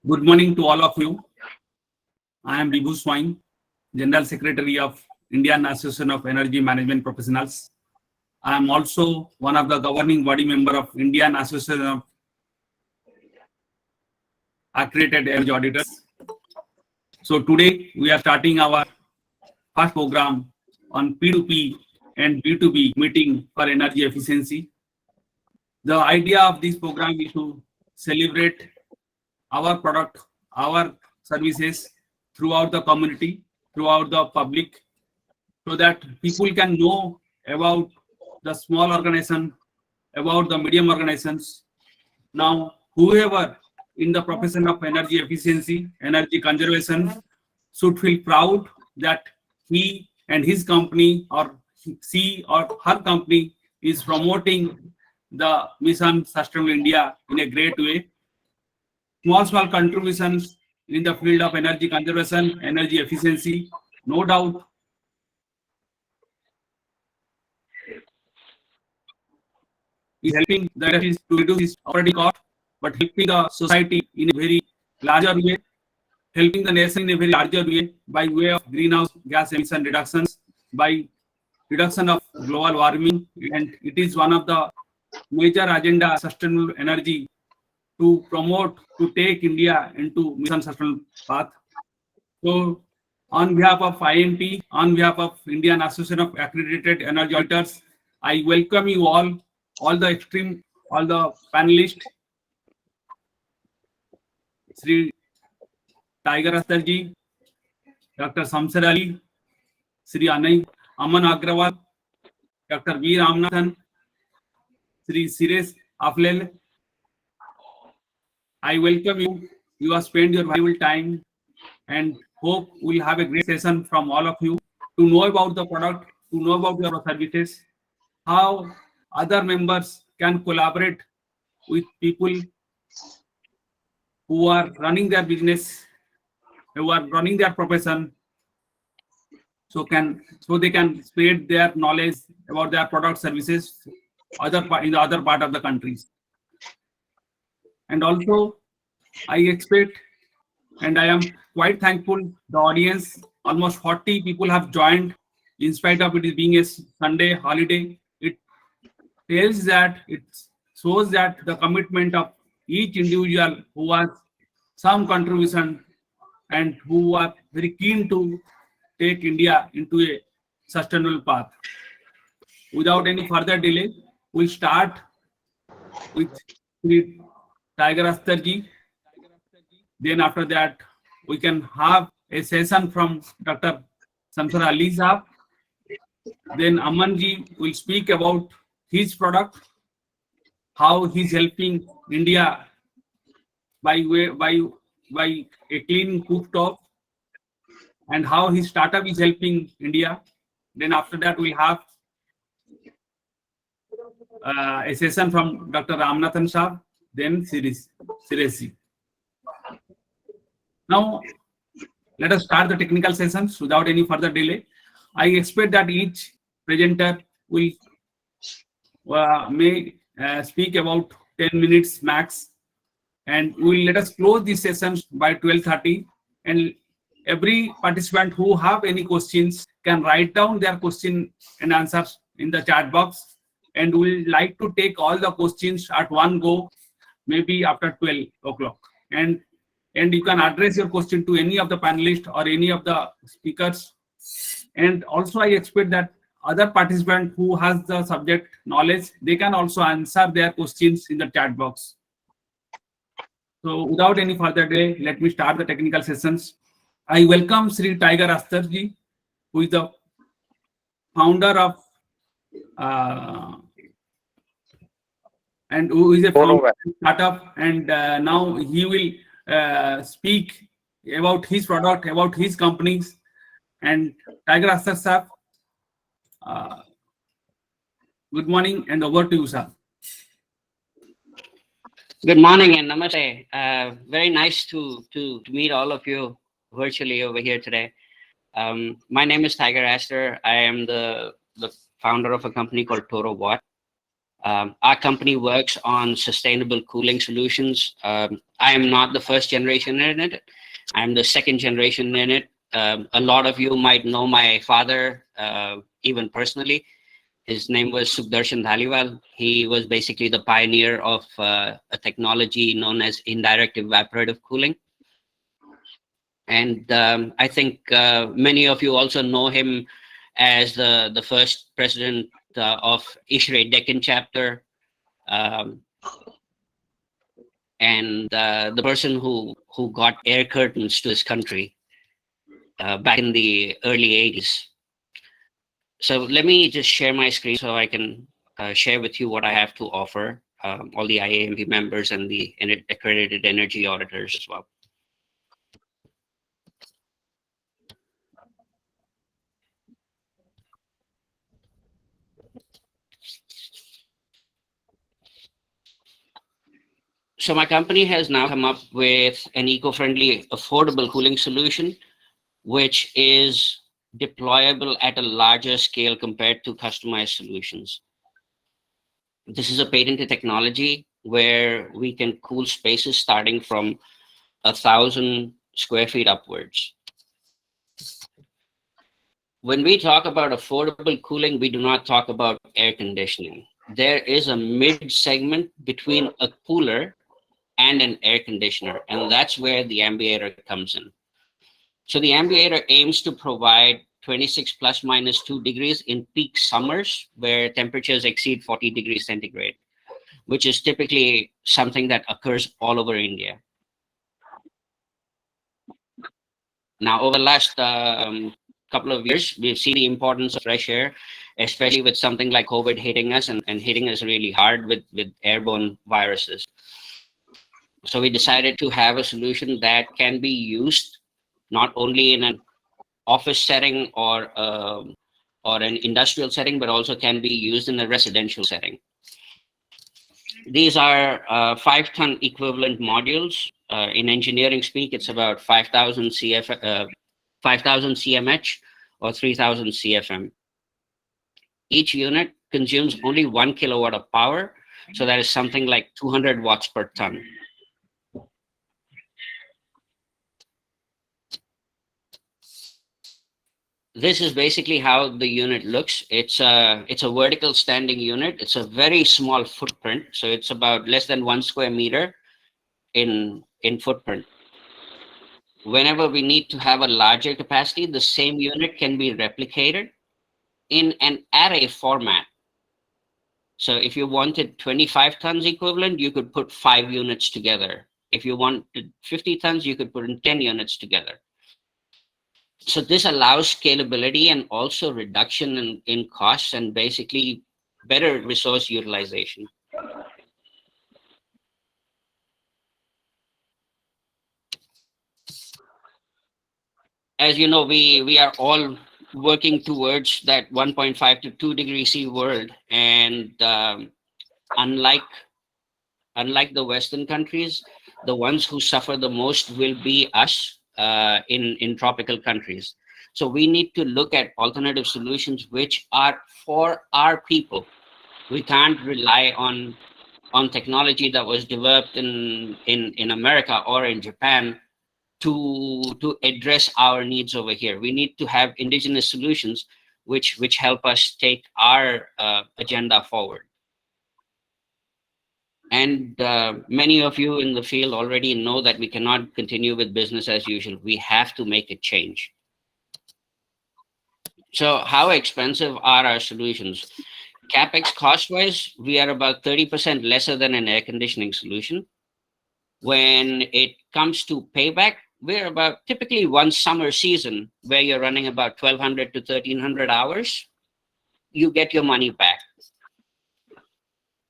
Good morning to all of you. I am Vibhu Swain, General Secretary of Indian Association of Energy Management Professionals. I am also one of the governing body member of Indian Association of Accredited Energy Auditors. So today we are starting our first program on P2P and B2B meeting for energy efficiency. The idea of this program is to celebrate our product, our services throughout the community, throughout the public, so that people can know about the small organization, about the medium organizations. Now, whoever in the profession of energy efficiency, energy conservation should feel proud that he and his company or she or her company is promoting the mission Sustainable India in a great way. Small contributions in the field of energy conservation, energy efficiency, no doubt is helping the industries to reduce its operating cost, but helping the society in a very larger way, helping the nation in a very larger way by way of greenhouse gas emission reductions, by reduction of global warming, and it is one of the major agenda sustainable energy to promote, to take India into mission sustainable path. So on behalf of IMP, on behalf of Indian Association of Accredited Energy Auditors, I welcome you all the panelists, Sri Tiger Akhtar ji, Dr. Samsar Ali, Sri Aman Agrawal, Dr. V. Ramanathan, Sri Sires Aflel. I welcome you. You have spent your valuable time and hope we'll have a great session from all of you to know about the product, to know about your services, how other members can collaborate with people who are running their business, who are running their profession, so they can spread their knowledge about their product services in the other part of the countries. And also, I expect, and I am quite thankful, the audience, almost 40 people have joined, in spite of it being a Sunday holiday. It tells that, it shows that the commitment of each individual who has some contribution and who are very keen to take India into a sustainable path. Without any further delay, we'll start with Sri Tiger Akhtar ji. Then after that, we can have a session from Dr. Samsar Ali Saab. Then Aman ji will speak about his product, how he's helping India by a clean cooktop, and how his startup is helping India. Then after that, we'll have a session from Dr. Ramanathan Saab, then Siresi. Now, let us start the technical sessions without any further delay. I expect that each presenter will may speak about 10 minutes max, and we will let us close these sessions by 12:30. And every participant who have any questions can write down their question and answers in the chat box, and we will like to take all the questions at one go, maybe after 12 o'clock. And you can address your question to any of the panelists or any of the speakers. And also I expect that other participant who has the subject knowledge, they can also answer their questions in the chat box. So without any further delay, let me start the technical sessions. I welcome Sri Tiger Akhtar ji, who is the founder of and who is a founder of startup, and now he will speak about his product, about his companies. And Tiger Akhtar sir, good morning, and over to you, sir. Good morning and namaste. Very nice to meet all of you virtually over here today. My name is Tiger Akhtar. I am the founder of a company called Toro Watt. Our company works on sustainable cooling solutions. I am not the first generation in it. I'm the second generation in it. A lot of you might know my father, even personally. His name was Sudarshan Dhaliwal. He was basically the pioneer of a technology known as indirect evaporative cooling. And I think many of you also know him as the first president of ISRE Deccan chapter, um, and the person who got air curtains to this country back in the early 80s. So let me just share my screen so I can share with you what I have to offer all the IAMP members and the accredited energy auditors as well. So my company has now come up with an eco-friendly, affordable cooling solution, which is deployable at a larger scale compared to customized solutions. This is a patented technology where we can cool spaces starting from 1,000 square feet upwards. When we talk about affordable cooling, we do not talk about air conditioning. There is a mid segment between a cooler and an air conditioner, and that's where the Ambiator comes in. So the Ambiator aims to provide 26 plus minus 2 degrees in peak summers where temperatures exceed 40 degrees centigrade, which is typically something that occurs all over India. Now, over the last couple of years, we've seen the importance of fresh air, especially with something like COVID hitting us and hitting us really hard with airborne viruses. So we decided to have a solution that can be used not only in an office setting or an industrial setting, but also can be used in a residential setting. These are 5-ton equivalent modules. In engineering speak, it's about 5,000 CMH or 3,000 CFM. Each unit consumes only 1 kilowatt of power, so that is something like 200 watts per ton. This is basically how the unit looks. It's a vertical standing unit. It's a very small footprint, so it's about less than 1 square meter in footprint. Whenever we need to have a larger capacity, the same unit can be replicated in an array format. So if you wanted 25 tons equivalent, you could put 5 units together. If you wanted 50 tons, you could put in 10 units together. So this allows scalability and also reduction in costs and basically better resource utilization. As you know, we are all working towards that 1.5 to 2 degree C world. And unlike the Western countries, the ones who suffer the most will be us in tropical countries. So we need to look at alternative solutions which are for our people. We can't rely on technology that was developed in America or in Japan to address our needs over here. We need to have indigenous solutions which help us take our agenda forward. And many of you in the field already know that we cannot continue with business as usual. We have to make a change. So how expensive are our solutions? CapEx cost-wise, we are about 30% lesser than an air conditioning solution. When it comes to payback, we're about typically one summer season where you're running about 1,200 to 1,300 hours, you get your money back.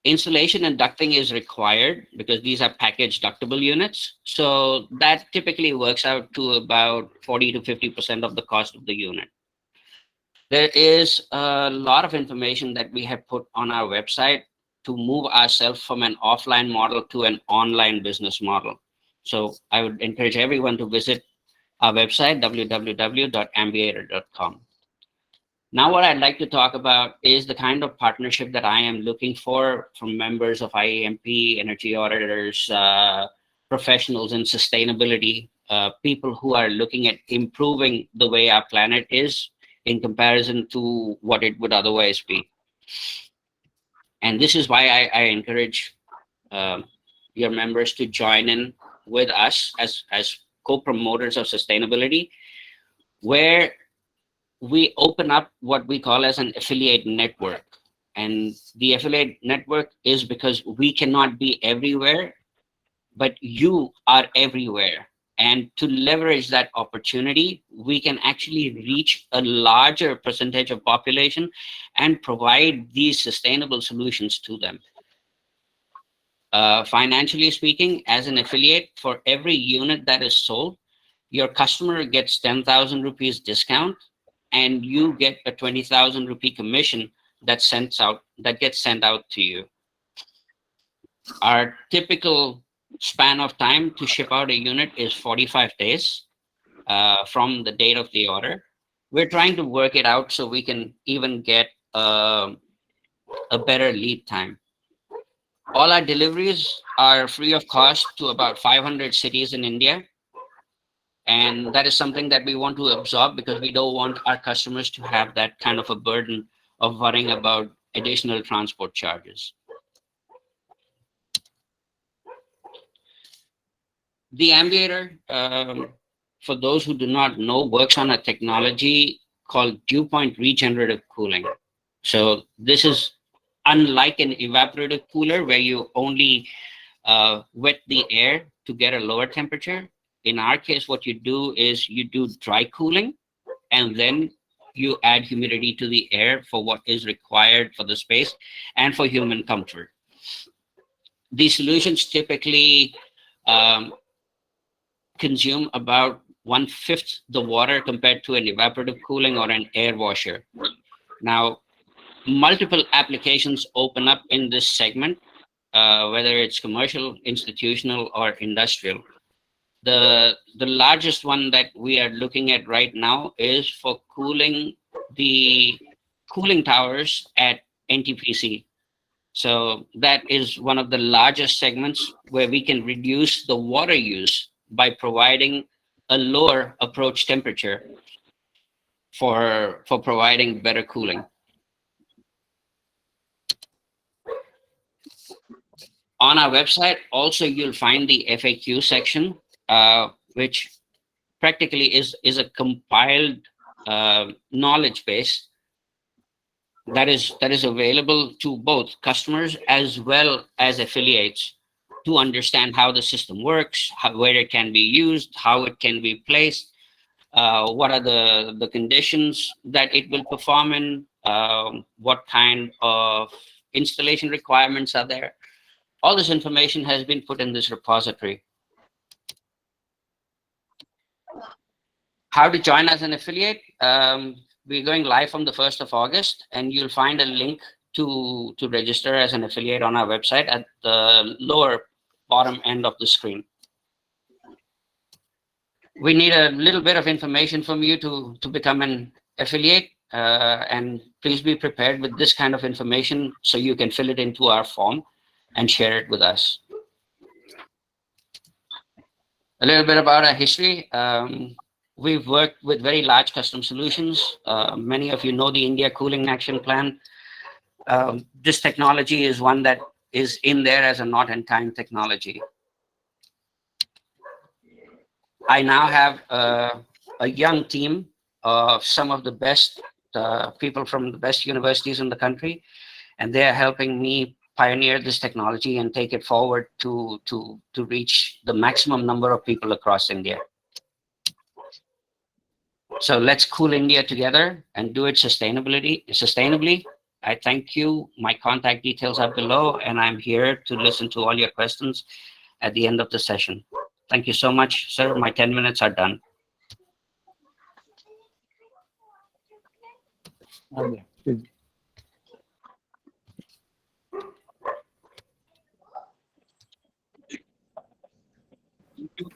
Installation and ducting is required because these are packaged ductable units. So that typically works out to about 40 to 50% of the cost of the unit. There is a lot of information that we have put on our website to move ourselves from an offline model to an online business model. So I would encourage everyone to visit our website, www.ambiator.com. Now, what I'd like to talk about is the kind of partnership that I am looking for from members of IAMP, energy auditors, professionals in sustainability, people who are looking at improving the way our planet is in comparison to what it would otherwise be. And this is why I encourage your members to join in with us as co-promoters of sustainability, where we open up what we call as an affiliate network. And the affiliate network is because we cannot be everywhere, but you are everywhere. And to leverage that opportunity, we can actually reach a larger percentage of population and provide these sustainable solutions to them. Financially speaking, as an affiliate, for every unit that is sold, your customer gets 10,000 rupees discount, and you get a 20,000 rupee commission that gets sent out to you. Our typical span of time to ship out a unit is 45 days from the date of the order. We're trying to work it out so we can even get a better lead time. All our deliveries are free of cost to about 500 cities in India. And that is something that we want to absorb because we don't want our customers to have that kind of a burden of worrying about additional transport charges. The Ambiator, for those who do not know, works on a technology called dew point regenerative cooling. So this is unlike an evaporative cooler where you only wet the air to get a lower temperature. In our case, what you do is you do dry cooling, and then you add humidity to the air for what is required for the space and for human comfort. These solutions typically consume about 1/5 the water compared to an evaporative cooling or an air washer. Now, multiple applications open up in this segment, whether it's commercial, institutional, or industrial. The largest one that we are looking at right now is for cooling the cooling towers at NTPC. So that is one of the largest segments where we can reduce the water use by providing a lower approach temperature for providing better cooling. On our website, also you'll find the FAQ section, which practically is a compiled knowledge base that is available to both customers as well as affiliates to understand how the system works, where it can be used, how it can be placed, what are the conditions that it will perform in, what kind of installation requirements are there. All this information has been put in this repository. How to join as an affiliate? We're going live on the 1st of August, and you'll find a link to register as an affiliate on our website at the lower bottom end of the screen. We need a little bit of information from you to become an affiliate, and please be prepared with this kind of information so you can fill it into our form and share it with us. A little bit about our history. We've worked with very large custom solutions. Many of you know the India Cooling Action Plan. This technology is one that is in there as a not-in-time technology. I now have a young team of some of the best people from the best universities in the country, and they are helping me pioneer this technology and take it forward to reach the maximum number of people across India. So let's cool India together and do it sustainably. I thank you. My contact details are below, and I'm here to listen to all your questions at the end of the session. Thank you so much, sir. My 10 minutes are done.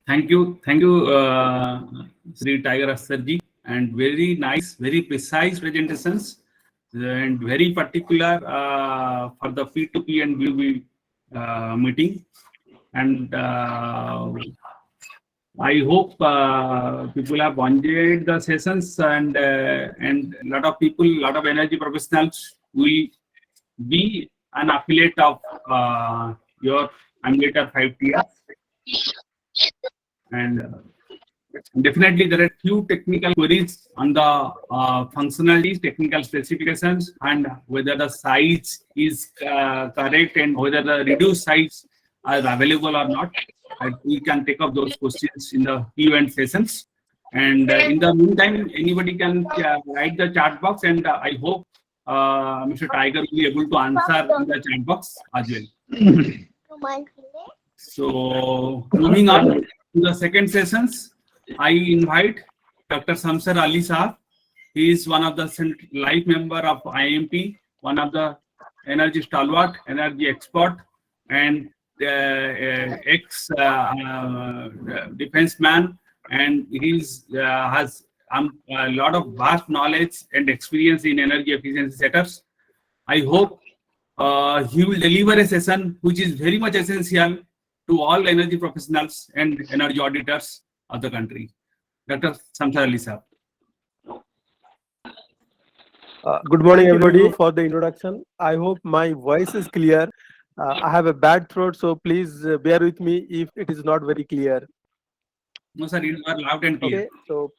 Thank you, Sri Tiger Asarji and very nice, very precise presentations, and very particular for the P2P and B2B meeting. And I hope people have enjoyed the sessions, and a lot of people, lot of energy professionals will be an affiliate of your emulator 5TS. And definitely there are few technical queries on the functionalities, technical specifications, and whether the size is correct and whether the reduced size are available or not. And we can take up those questions in the Q&A sessions. And in the meantime, anybody can write the chat box, and I hope Mr. Tiger will be able to answer in the chat box as well. So moving on to the second sessions, I invite Dr. Samsar Ali Saab. He is one of the life member of IMP, one of the energy stalwart, energy expert, and ex defense man, and he has a lot of vast knowledge and experience in energy efficiency setups. I hope he will deliver a session which is very much essential to all energy professionals and energy auditors of the country. Dr. Samsar Ali Saab. Good morning, everybody, for the introduction. I hope my voice is clear. I have a bad throat, so please bear with me if it is not very clear. No, sir, you are loud and clear. Okay, so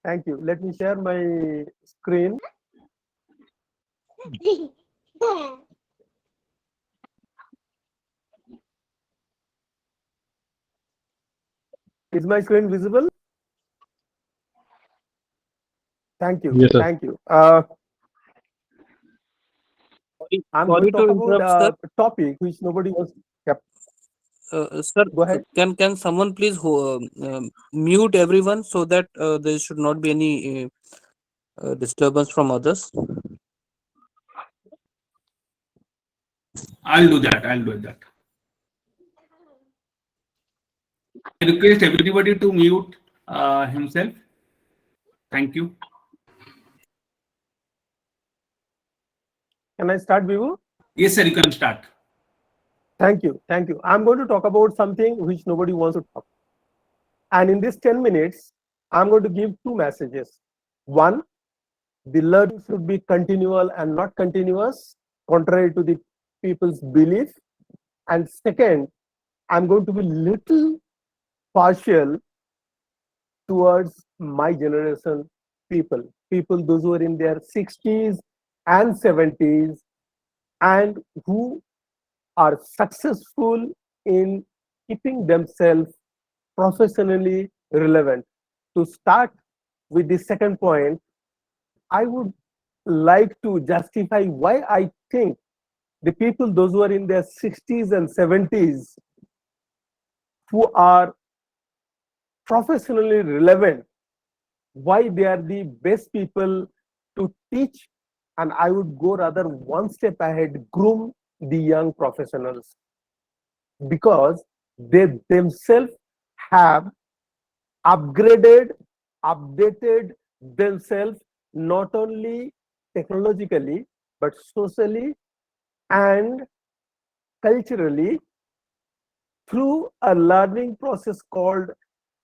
thank you. Let me share my screen. Is my screen visible? Thank you. Yes, sir. Thank you. I'm going to talk about a topic which nobody wants. Yep. Sir, Go ahead. can someone please mute everyone so that there should not be any disturbance from others? I'll do that. I'll do that. I request everybody to mute himself. Thank you. Can I start, Vivu? Yes, sir, you can start. Thank you. Thank you. I'm going to talk about something which nobody wants to talk. And in this 10 minutes, I'm going to give two messages. One, the learning should be continual and not continuous, contrary to the people's belief. And second, I'm going to be little partial towards my generation people, those who are in their 60s and 70s and who are successful in keeping themselves professionally relevant. To start with the second point, I would like to justify why I think the people, those who are in their 60s and 70s, who are professionally relevant, why they are the best people to teach, and I would go rather one step ahead, groom the young professionals, because they themselves have upgraded, updated themselves not only technologically but socially and culturally through a learning process called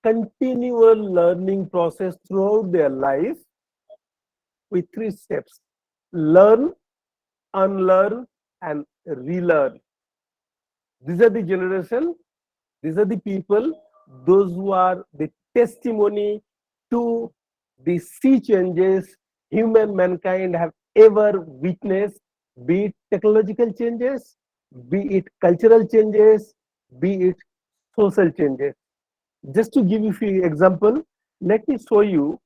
continual learning process throughout their life with 3 steps: learn, unlearn, and relearn. These are the generation, these are the people, those who are the testimony to the sea changes mankind have ever witnessed, be it technological changes, be it cultural changes, be it social changes. Just to give you a few examples, let me show you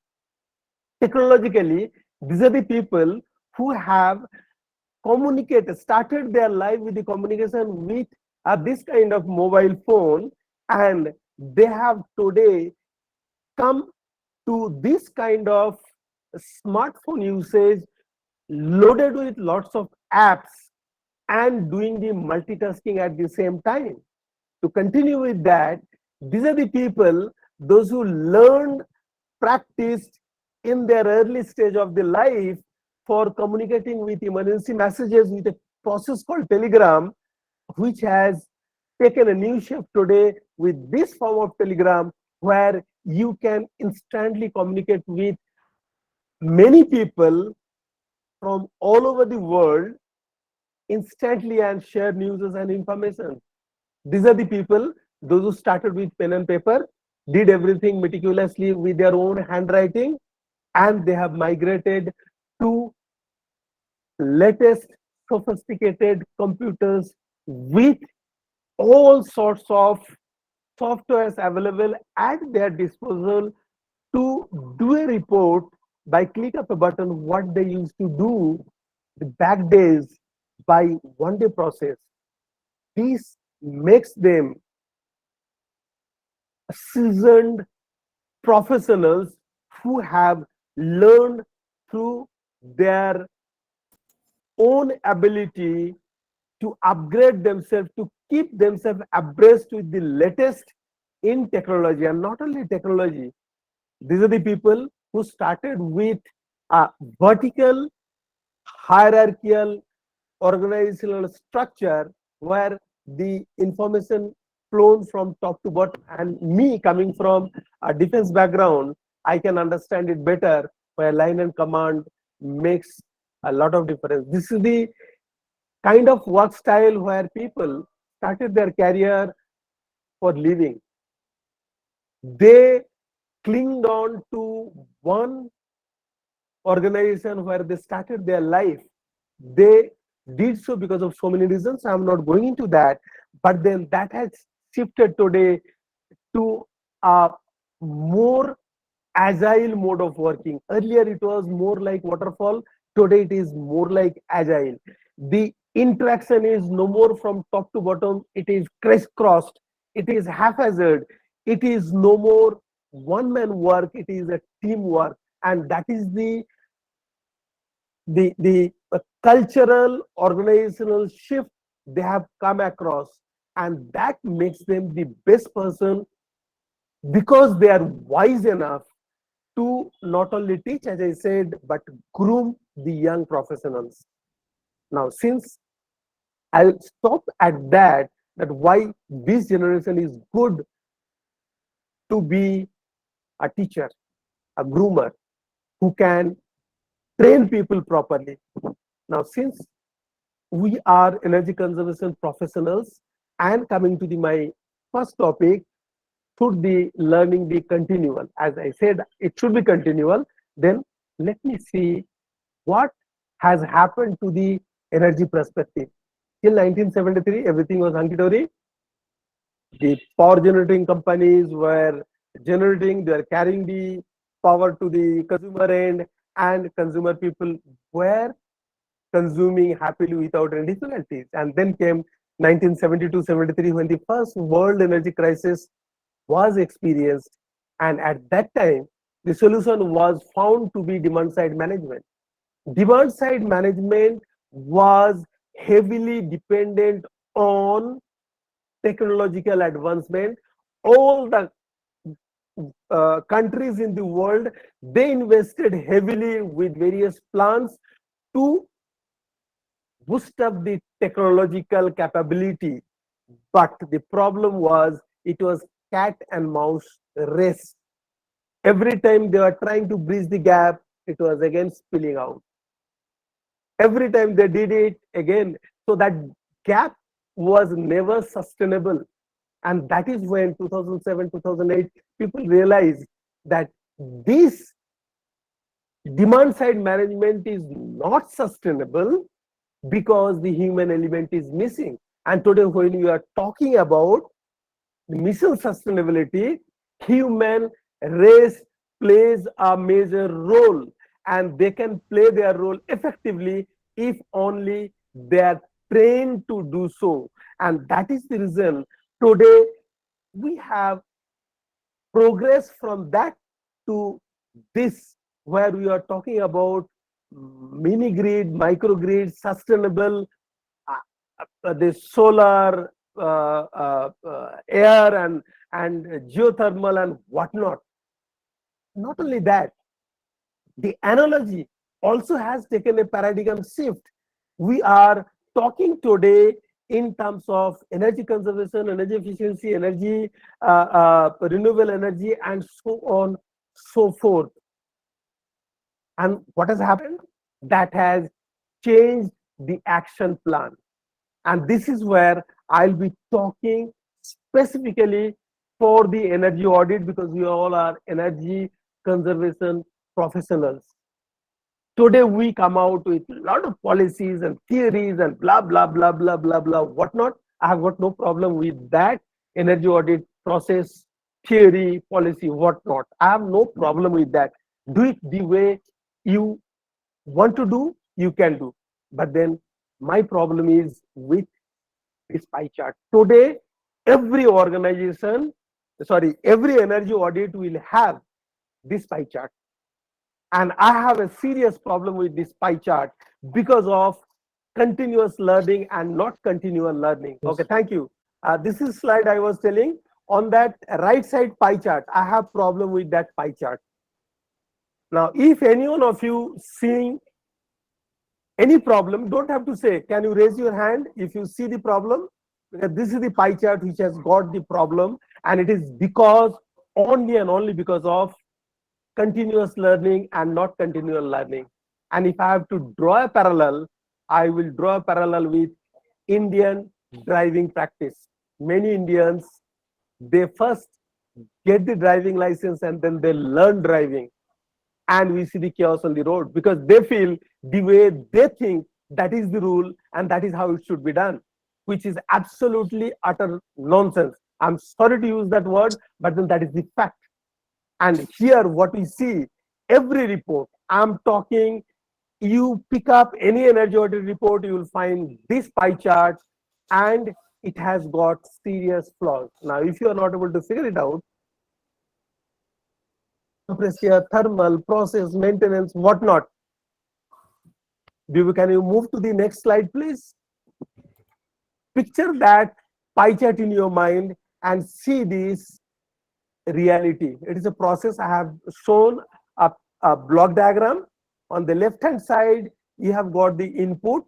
technologically, these are the people who have communicated, started their life with the communication with this kind of mobile phone, and they have today come to this kind of smartphone usage loaded with lots of apps and doing the multitasking at the same time. To continue with that, these are the people, those who learned practiced in their early stage of the life for communicating with emergency messages with a process called telegram, which has taken a new shape today with this form of telegram, where you can instantly communicate with many people from all over the world instantly and share news and information. These are the people, those who started with pen and paper, did everything meticulously with their own handwriting, and they have migrated to latest sophisticated computers with all sorts of softwares available at their disposal to do a report by click of a button what they used to do the back days by one day process. This makes them seasoned professionals who have learned through their own ability to upgrade themselves, to keep themselves abreast with the latest in technology. And not only technology, these are the people who started with a vertical hierarchical organizational structure where the information flown from top to bottom. And me coming from a defense background, I can understand it better where line and command makes a lot of difference. This is the kind of work style where people started their career for living. They clinged on to one organization where they started their life. They did so because of so many reasons. I'm not going into that, but then that has shifted today to a more agile mode of working. Earlier it was more like waterfall. Today it is more like agile. The interaction is no more from top to bottom. It is crisscrossed. It is haphazard. It is no more one man work. It is a teamwork, and that is the cultural organizational shift they have come across, and that makes them the best person because they are wise enough to not only teach, as I said, but groom the young professionals. Now, since I'll stop at that why this generation is good to be a teacher, a groomer who can train people properly. Now, since we are energy conservation professionals, and coming to my first topic, should the learning be continual? As I said, it should be continual. Then let me see what has happened to the energy perspective. Till 1973, everything was hunky-dory. The power generating companies were generating, they were carrying the power to the consumer end, and consumer people were consuming happily without any difficulties. And then came 1972-73 when the first world energy crisis was experienced. And at that time, the solution was found to be demand side management. Demand side management was heavily dependent on technological advancement. All the countries in the world, they invested heavily with various plans to boost up the technological capability. But the problem was it was cat and mouse race. Every time they were trying to bridge the gap, it was again spilling out. Every time they did it again, so that gap was never sustainable. And that is when 2007, 2008, people realized that this demand side management is not sustainable because the human element is missing. And today, when we are talking about mission sustainability, human race plays a major role, and they can play their role effectively if only they are trained to do so. And that is the reason today we have progress from that to this, where we are talking about mini grid, microgrid, sustainable, the solar, air and geothermal and whatnot. Not only that, the analogy also has taken a paradigm shift. We are talking today in terms of energy conservation, energy efficiency, energy, renewable energy, and so on, so forth. And what has happened? That has changed the action plan. And this is where I'll be talking specifically for the energy audit, because we all are energy conservation professionals. Today we come out with a lot of policies and theories and blah blah blah blah blah blah whatnot. I have got no problem with that. Energy audit process, theory, policy, whatnot, I have no problem with that. Do it the way you want to do, you can do. But then my problem is with this pie chart. Today every organization, sorry, every energy audit will have this pie chart. And I have a serious problem with this pie chart because of continuous learning and not continual learning. Yes. Okay, thank you. This is slide I was telling. On that right side pie chart, I have problem with that pie chart. Now, if any one of you seeing any problem, don't have to say, can you raise your hand if you see the problem? Because this is the pie chart which has got the problem, and it is because only and only because of continuous learning and not continual learning. And if I have to draw a parallel, I will draw a parallel with Indian driving practice. Many Indians, they first get the driving license and then they learn driving. And we see the chaos on the road because they feel the way they think that is the rule and that is how it should be done, which is absolutely utter nonsense. I'm sorry to use that word, but then that is the fact. And here what we see, every report, I'm talking, you pick up any energy audit report, you will find this pie chart and it has got serious flaws. Now, if you are not able to figure it out, compressor, thermal, process, maintenance, whatnot. Can you move to the next slide, please? Picture that pie chart in your mind and see this reality. It is a process. I have shown a block diagram. On the left hand side, you have got the input.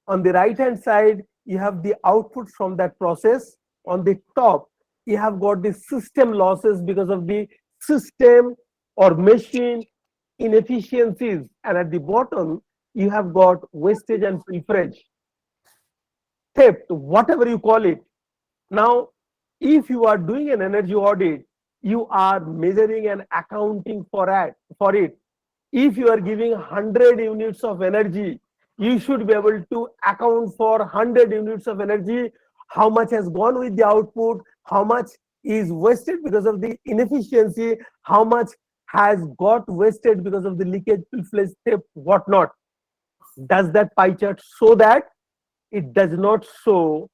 On the right hand side, you have the output from that process. On the top, you have got the system losses because of the system or machine inefficiencies. And at the bottom, you have got wastage and pilferage, theft, whatever you call it. Now, if you are doing an energy audit, you are measuring and accounting for it. If you are giving 100 units of energy, you should be able to account for 100 units of energy, how much has gone with the output, how much is wasted because of the inefficiency, how much has got wasted because of the leakage, pilferage, theft, whatnot. Does that pie chart show that? It does not show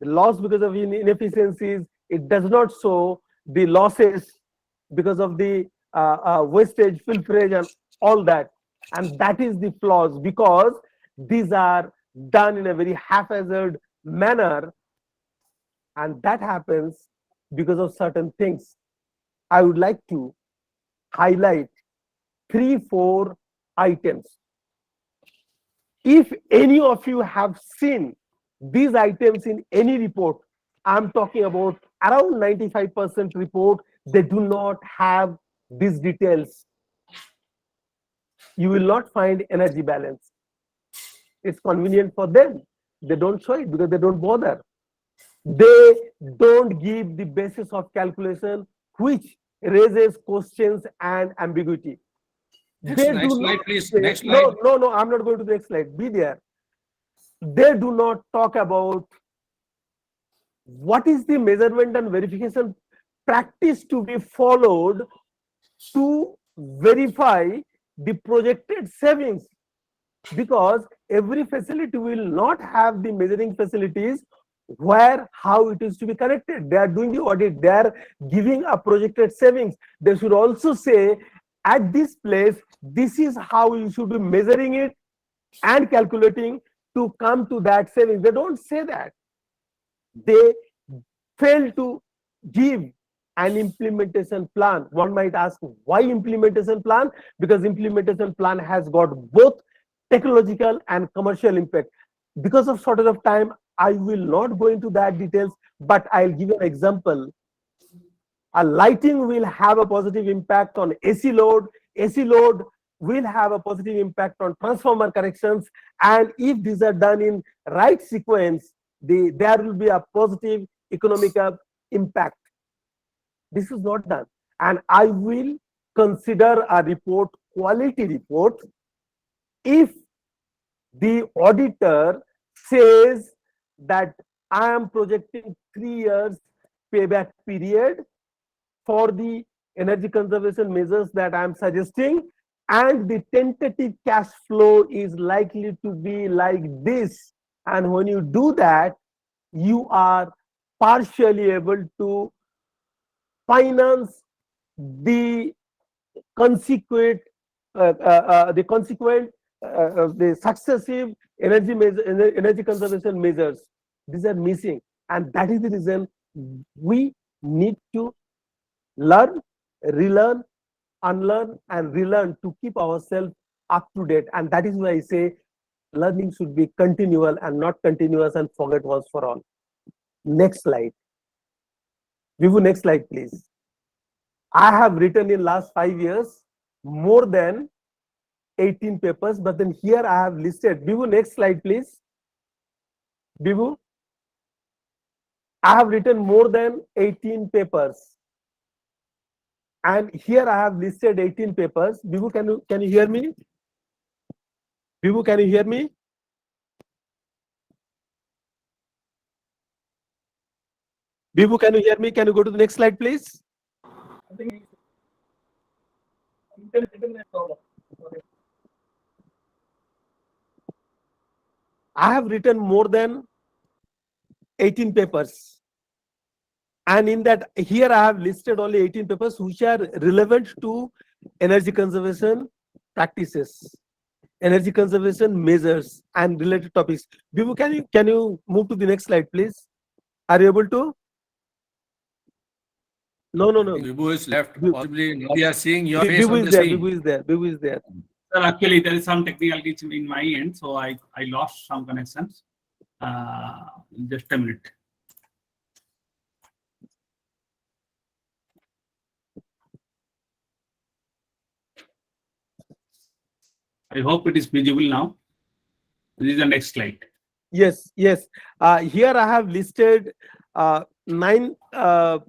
the loss because of inefficiencies. It does not show the losses because of the wastage, pilferage, and all that. And that is the flaws, because these are done in a very haphazard manner, and that happens because of certain things. I would like to highlight 3-4 items. If any of you have seen these items in any report, I'm talking about around 95% report, they do not have these details. You will not find energy balance. It's convenient for them. They don't show it because they don't bother. They don't give the basis of calculation, which raises questions and ambiguity. Next slide, please. Next slide. No, I'm not going to the next slide. Be there. They do not talk about what is the measurement and verification practice to be followed to verify the projected savings, because every facility will not have the measuring facilities where how it is to be connected. They are doing the audit, they are giving a projected savings. They should also say at this place, this is how you should be measuring it and calculating to come to that savings. They don't say that. They fail to give an implementation plan. One might ask, why implementation plan? Because implementation plan has got both technological and commercial impact. Because of shortage of time, I will not go into that details, but I'll give you an example. A lighting will have a positive impact on AC load. AC load will have a positive impact on transformer corrections. And if these are done in right sequence, there will be a positive economic impact. This is not done. And I will consider a report, quality report, if the auditor says that I am projecting 3 years payback period for the energy conservation measures that I am suggesting, and the tentative cash flow is likely to be like this. And when you do that, you are partially able to finance the consequent, the successive energy conservation measures. These are missing, and that is the reason we need to learn, relearn, unlearn, and relearn to keep ourselves up to date. And that is why I say learning should be continual and not continuous and forget once for all. Next slide. Vivu, next slide, please. I have written in last 5 years more than 18 papers, but then here I have listed. Vivu, next slide, please. Vivu, I have written more than 18 papers. And here I have listed 18 papers. Vivu, can you hear me? Vivu, can you hear me? Vivu, can you hear me? Can you go to the next slide, please? I have written more than 18 papers. And in that, here I have listed only 18 papers which are relevant to energy conservation practices, energy conservation measures, and related topics. Vivu, can you move to the next slide, please? Are you able to? No. Vibhu is left. Possibly now we are seeing your face Vivu on is the there. screen. Vivu is there. Vivu is there. Sir, actually, there is some technical glitch in my end, so I lost some connections. Just a minute. I hope it is visible now. This is the next slide. Yes. Here I have listed 9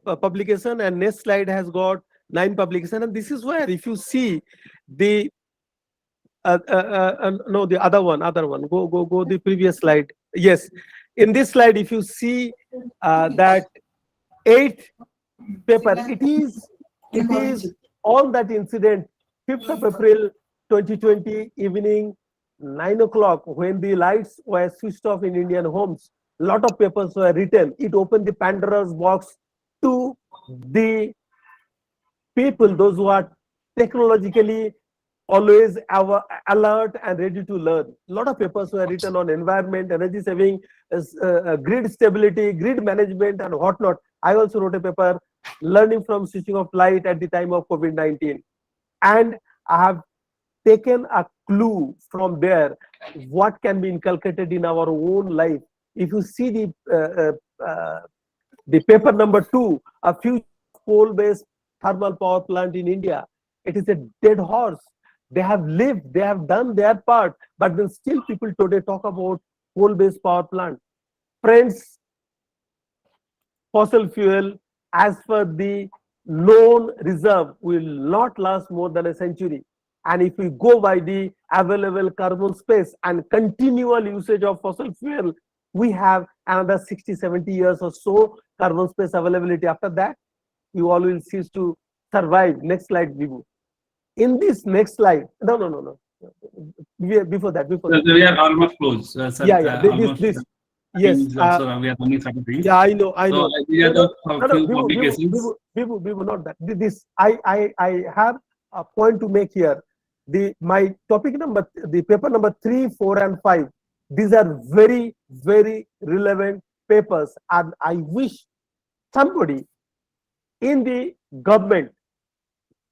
publication, and next slide has got 9 publication. And this is where, if you see the no, the other one. Go the previous slide. Yes, in this slide, if you see that 8 paper, it is on that incident, 5th of April 2020 evening, 9 o'clock, when the lights were switched off in Indian homes. Lot of papers were written. It opened the Pandora's box to the people, those who are technologically always alert and ready to learn. A lot of papers were written on environment, energy saving, grid stability, grid management, and whatnot. I also wrote a paper, learning from switching off light at the time of COVID-19. And I have taken a clue from there, what can be inculcated in our own life. If you see the paper number 2, a future coal-based thermal power plant in India, it is a dead horse. They have lived, they have done their part, but then still people today talk about coal-based power plant. Friends, fossil fuel, as per the known reserve, will not last more than a century. And if we go by the available carbon space and continual usage of fossil fuel, we have another 60-70 years or so carbon space availability. After that, you all will cease to survive. Next slide, Vivu. In this next slide, no. Before that. We are almost close. Sir, Yeah. This. Yes. We are running some things. Yeah, I know. So these are the few publications. Vivu, not that. This I have a point to make here. My topic number, the paper number 3, 4, and 5. These are very, very relevant papers, and I wish somebody in the government,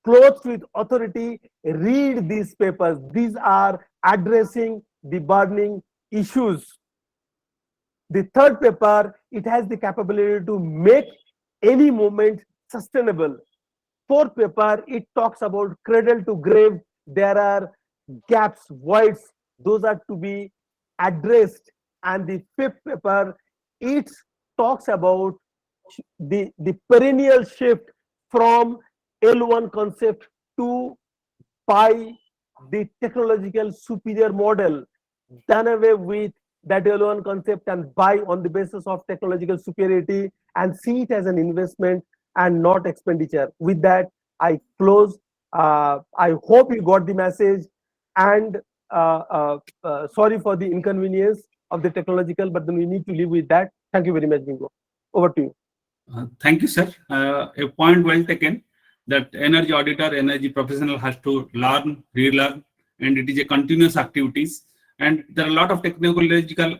clothed with authority, read these papers. These are addressing the burning issues. The third paper, it has the capability to make any movement sustainable. Fourth paper, it talks about cradle to grave. There are gaps, voids, those are to be addressed. And the fifth paper, it talks about the perennial shift from L1 concept to by the technological superior model, done away with that L1 concept and buy on the basis of technological superiority and see it as an investment and not expenditure. With that, I close. I hope you got the message, and sorry for the inconvenience of the technological, but then we need to live with that. Thank you very much, Bingo. Over to you. Thank you, sir. A point well taken that energy auditor, energy professional has to learn, relearn, and it is a continuous activities. And there are a lot of technological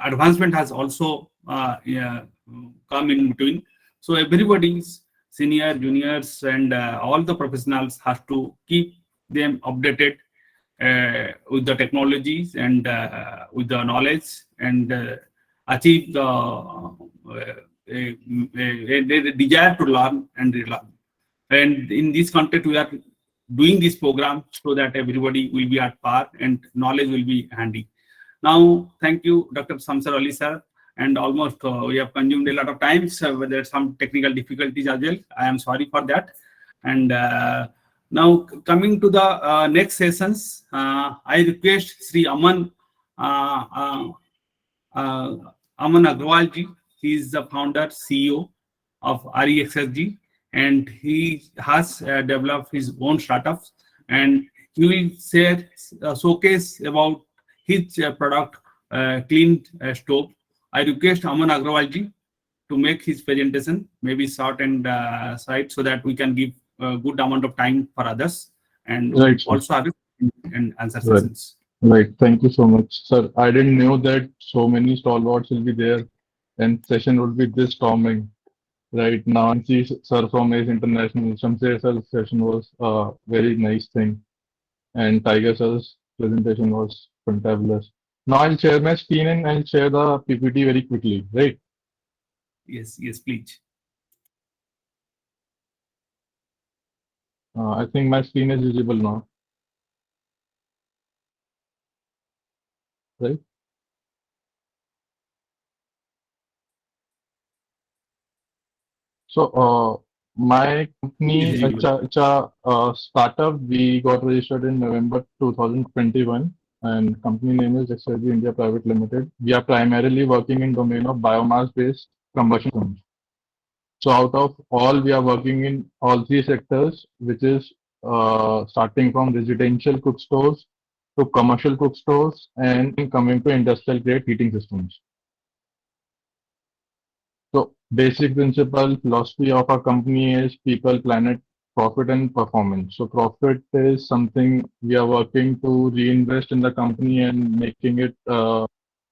advancement has also come in between. So everybody's senior, juniors, and all the professionals have to keep them updated with the technologies and with the knowledge and achieve the desire to learn and relearn. And in this context, we are doing this program so that everybody will be at par and knowledge will be handy. Now, thank you, Dr. Samsar Ali sir. And almost we have consumed a lot of time. So there are some technical difficulties as well. I am sorry for that. And now coming to the next sessions, I request Sri Aman Aman Agrawal ji. He is the founder, CEO of REXSG, and he has developed his own startups. And he will share showcase about his product, clean stove. I request Aman Agrawal ji to make his presentation, maybe short and slight, so that we can give a good amount of time for others and Right, sir. also have and answer Right. sessions. Right. Thank you so much, sir. I didn't know that so many stalwarts will be there and session would be this storming. Right now, and see sir from Ace International, Shamsher sir's session was a very nice thing, and Tiger sir's presentation was fantabulous. Now I'll share my screen and I'll share the PPT very quickly. Right. Yes, yes, please. I think my screen is visible now. Right. So, my company, Yes, visible. it's a startup. We got registered in November 2021, and company name is XRG India Private Limited. We are primarily working in domain of biomass-based combustion systems. So, out of all, we are working in all three sectors, which is starting from residential cook stores to commercial cook stores and coming to industrial grade heating systems. So basic principle philosophy of our company is people, planet, profit and performance. So profit is something we are working to reinvest in the company and making it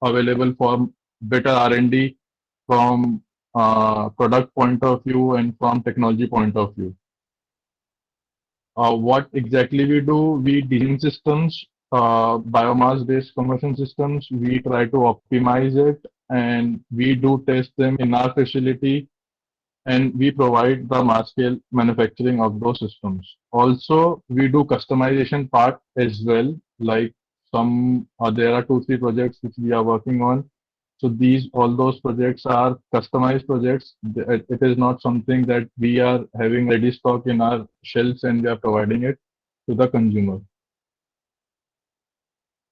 available for better R&D from product point of view and from technology point of view. What exactly we do? We design systems, biomass-based combustion systems. We try to optimize it, and we do test them in our facility, and we provide the mass-scale manufacturing of those systems. Also, we do customization part as well. Like there are 2, 3 projects which we are working on. So all those projects are customized projects. It is not something that we are having ready stock in our shelves and we are providing it to the consumer.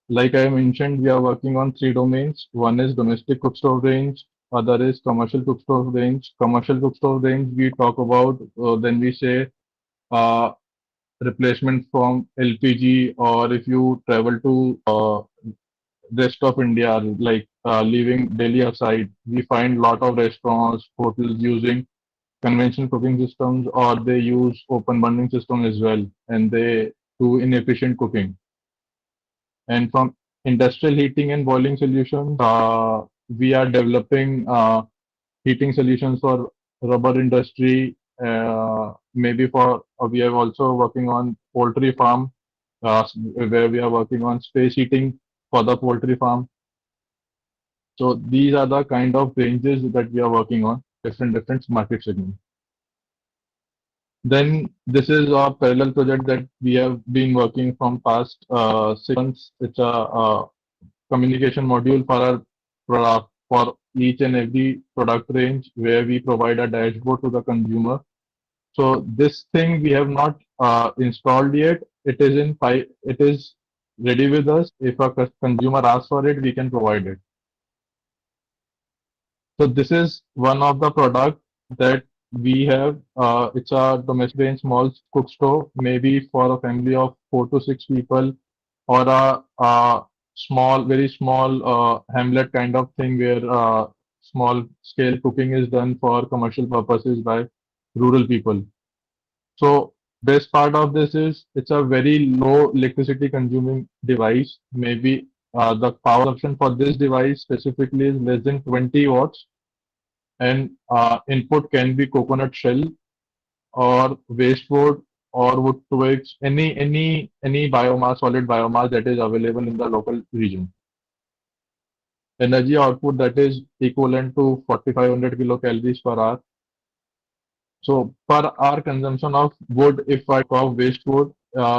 Like I mentioned, we are working on 3 domains. One is domestic cook stove range, other is commercial cook stove range. Commercial cook stove range we talk about, then we say uh, replacement from LPG, or if you travel to rest of India, like leaving Delhi aside, we find lot of restaurants, hotels using conventional cooking systems, or they use open burning system as well, and they do inefficient cooking. And from industrial heating and boiling solutions, we are developing heating solutions for rubber industry, maybe we are also working on poultry farm, where we are working on space heating for the poultry farm. So these are the kind of ranges that we are working on, different market segments. Then this is a parallel project that we have been working from past 6 months. It's a communication module for our product, for each and every product range, where we provide a dashboard to the consumer. So this thing we have not installed yet. It is ready with us. If a consumer asks for it, we can provide it. So this is one of the product that we have. It's a domestic range small cook stove, maybe for a family of 4 to 6 people, or a small, very small hamlet kind of thing, where small scale cooking is done for commercial purposes by rural people. So best part of this is it's a very low electricity consuming device. Maybe the power consumption for this device specifically is less than 20 watts, and input can be coconut shell or waste wood or wood twigs, any biomass, solid biomass that is available in the local region. Energy output that is equivalent to 4,500 kilocalories per hour. So per hour consumption of wood, if I talk of waste wood,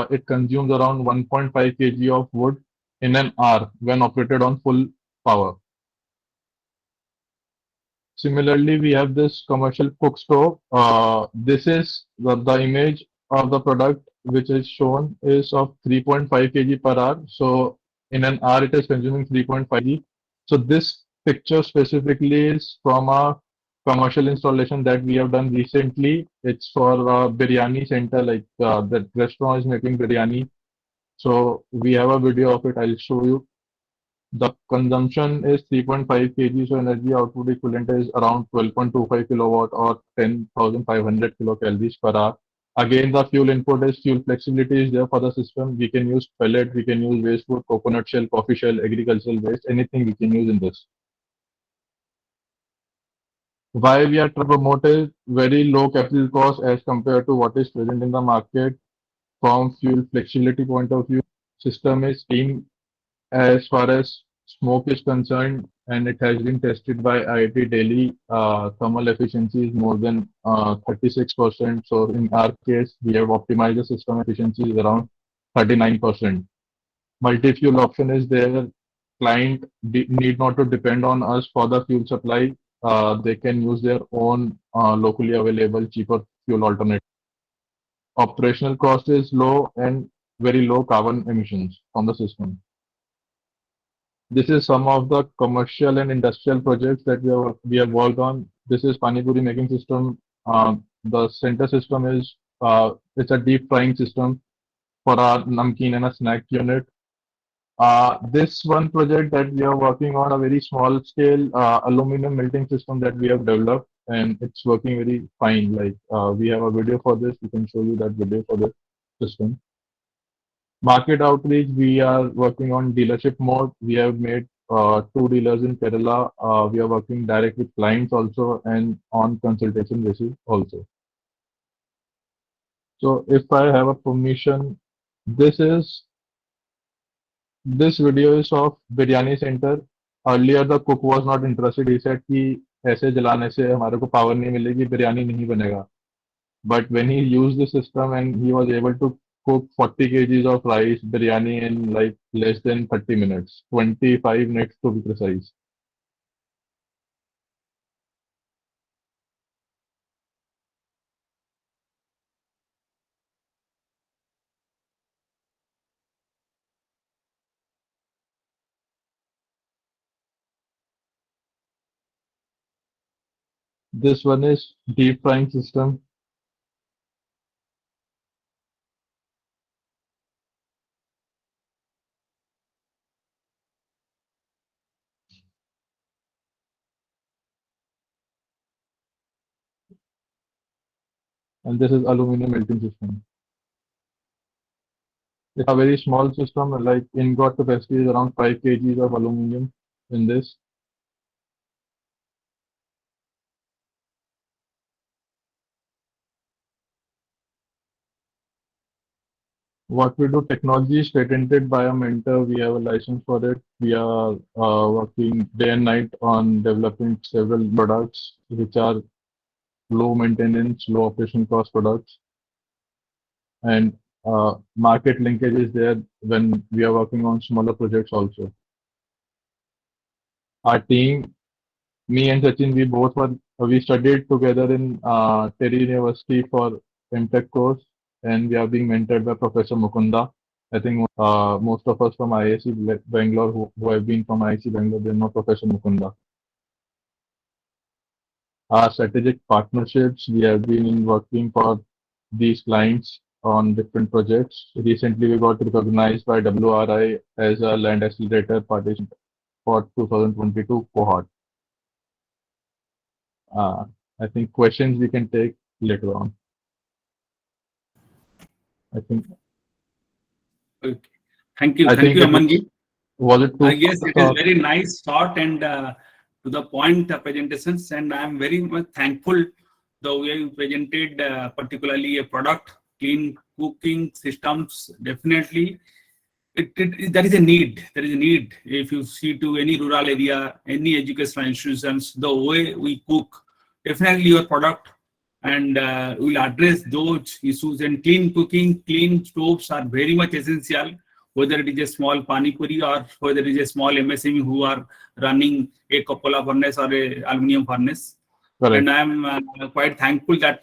it consumes around 1.5 kg of wood in an hour when operated on full power. Similarly, we have this commercial cook stove. This is the image of the product which is shown is of 3.5 kg per hour. So in an hour, it is consuming 3.5 kg. So this picture specifically is from a commercial installation that we have done recently. It's for a biryani center, like the restaurant is making biryani. So we have a video of it. I'll show you. The consumption is 3.5 kg, so energy output equivalent is around 12.25 kilowatt or 10,500 kilocalories per hour. Again, the fuel input is fuel flexibility is there for the system. We can use pellet, we can use waste wood, coconut shell, coffee shell, agricultural waste, anything we can use in this. Why we are trying to promote is very low capital cost as compared to what is present in the market. From fuel flexibility point of view, system is clean as far as smoke is concerned, and it has been tested by IIT Delhi. Thermal efficiency is more than 36%. So in our case, we have optimized the system efficiency is around 39%. Multi-fuel option is there. Client need not to depend on us for the fuel supply. They can use their own locally available cheaper fuel alternative. Operational cost is low and very low carbon emissions from the system. This is some of the commercial and industrial projects that we have worked on. This is Pani Puri making system. The center system is it's a deep frying system for our namkeen and a snack unit. This one project that we are working on, a very small scale aluminum melting system that we have developed, and it's working very fine. Like we have a video for this. We can show you that video for this system. Market outreach, we are working on dealership mode. We have made 2 dealers in Kerala. We are working direct with clients also and on consultation basis also. So if I have a permission, this video is of biryani center. Earlier the cook was not interested. He said कि ऐसे जलाने से हमारे को power नहीं मिलेगी, बिरयानी नहीं बनेगा. But when he used the system and he was able to cook 40 kgs of rice biryani in like less than 30 minutes, 25 minutes to be precise. This one is deep frying system. And this is aluminum melting system. It's a very small system, like ingot capacity is around 5 kgs of aluminum in this. What we do, technology is patented by a mentor. We have a license for it. We are working day and night on developing several products which are low maintenance, low operation cost products. And market linkage is there when we are working on smaller projects also. Our team, me and Sachin, we studied together in Terry University for MTech course, and we are being mentored by Professor Mukunda. I think most of us from IIC Bangalore who have been from IIC Bangalore, they know Professor Mukunda. Our strategic partnerships, we have been working for these clients on different projects. Recently, we got recognized by WRI as a land accelerator participant for 2022 cohort. I think questions we can take later on. I think. Okay. Thank you, Amanji. Was it too Yes, fast it is or- very nice, short and to the point presentations, and I am very much thankful the way you presented, particularly a product, clean cooking systems. Definitely, there is a need. There is a need. If you see to any rural area, any educational institutions, the way we cook, definitely your product and will address those issues. And clean cooking, clean stoves are very much essential, whether it is a small pani puri or whether it is a small MSME who are running a coppola furnace or a aluminum furnace. Correct. And I'm quite thankful that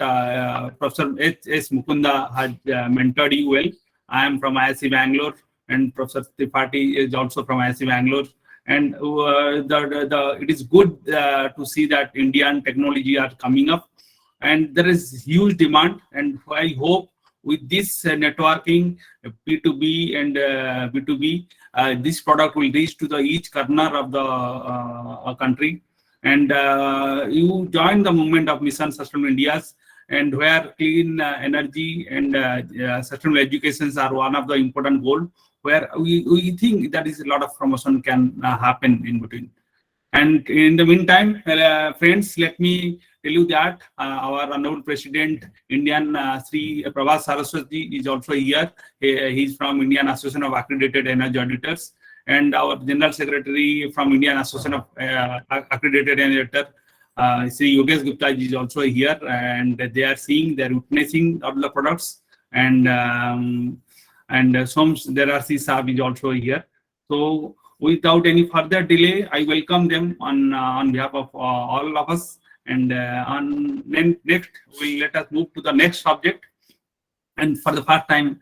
Professor S. Mukunda had mentored you well. I am from IIC Bangalore, and Professor Tripathi is also from IIC Bangalore. And it is good to see that Indian technology are coming up, and there is huge demand. And I hope with this networking, P2B and B2B, this product will reach to the each corner of the country. And you join the movement of Mission Sustainable India's, and where clean energy and sustainable educations are one of the important goals, where we think that is a lot of promotion can happen in between. And in the meantime, friends, let me tell you that our honorable president, Indian Sri Prabhat Saraswati, is also here. He is from Indian Association of Accredited Energy Auditors, and our general secretary from Indian Association of Accredited Energy Auditor, Sri Yogesh Gupta is also here, and they are seeing, they are witnessing of the products, and some there are Sri Saab is also here. So without any further delay, I welcome them on behalf of all of us. And next, let us move to the next subject. And for the first time,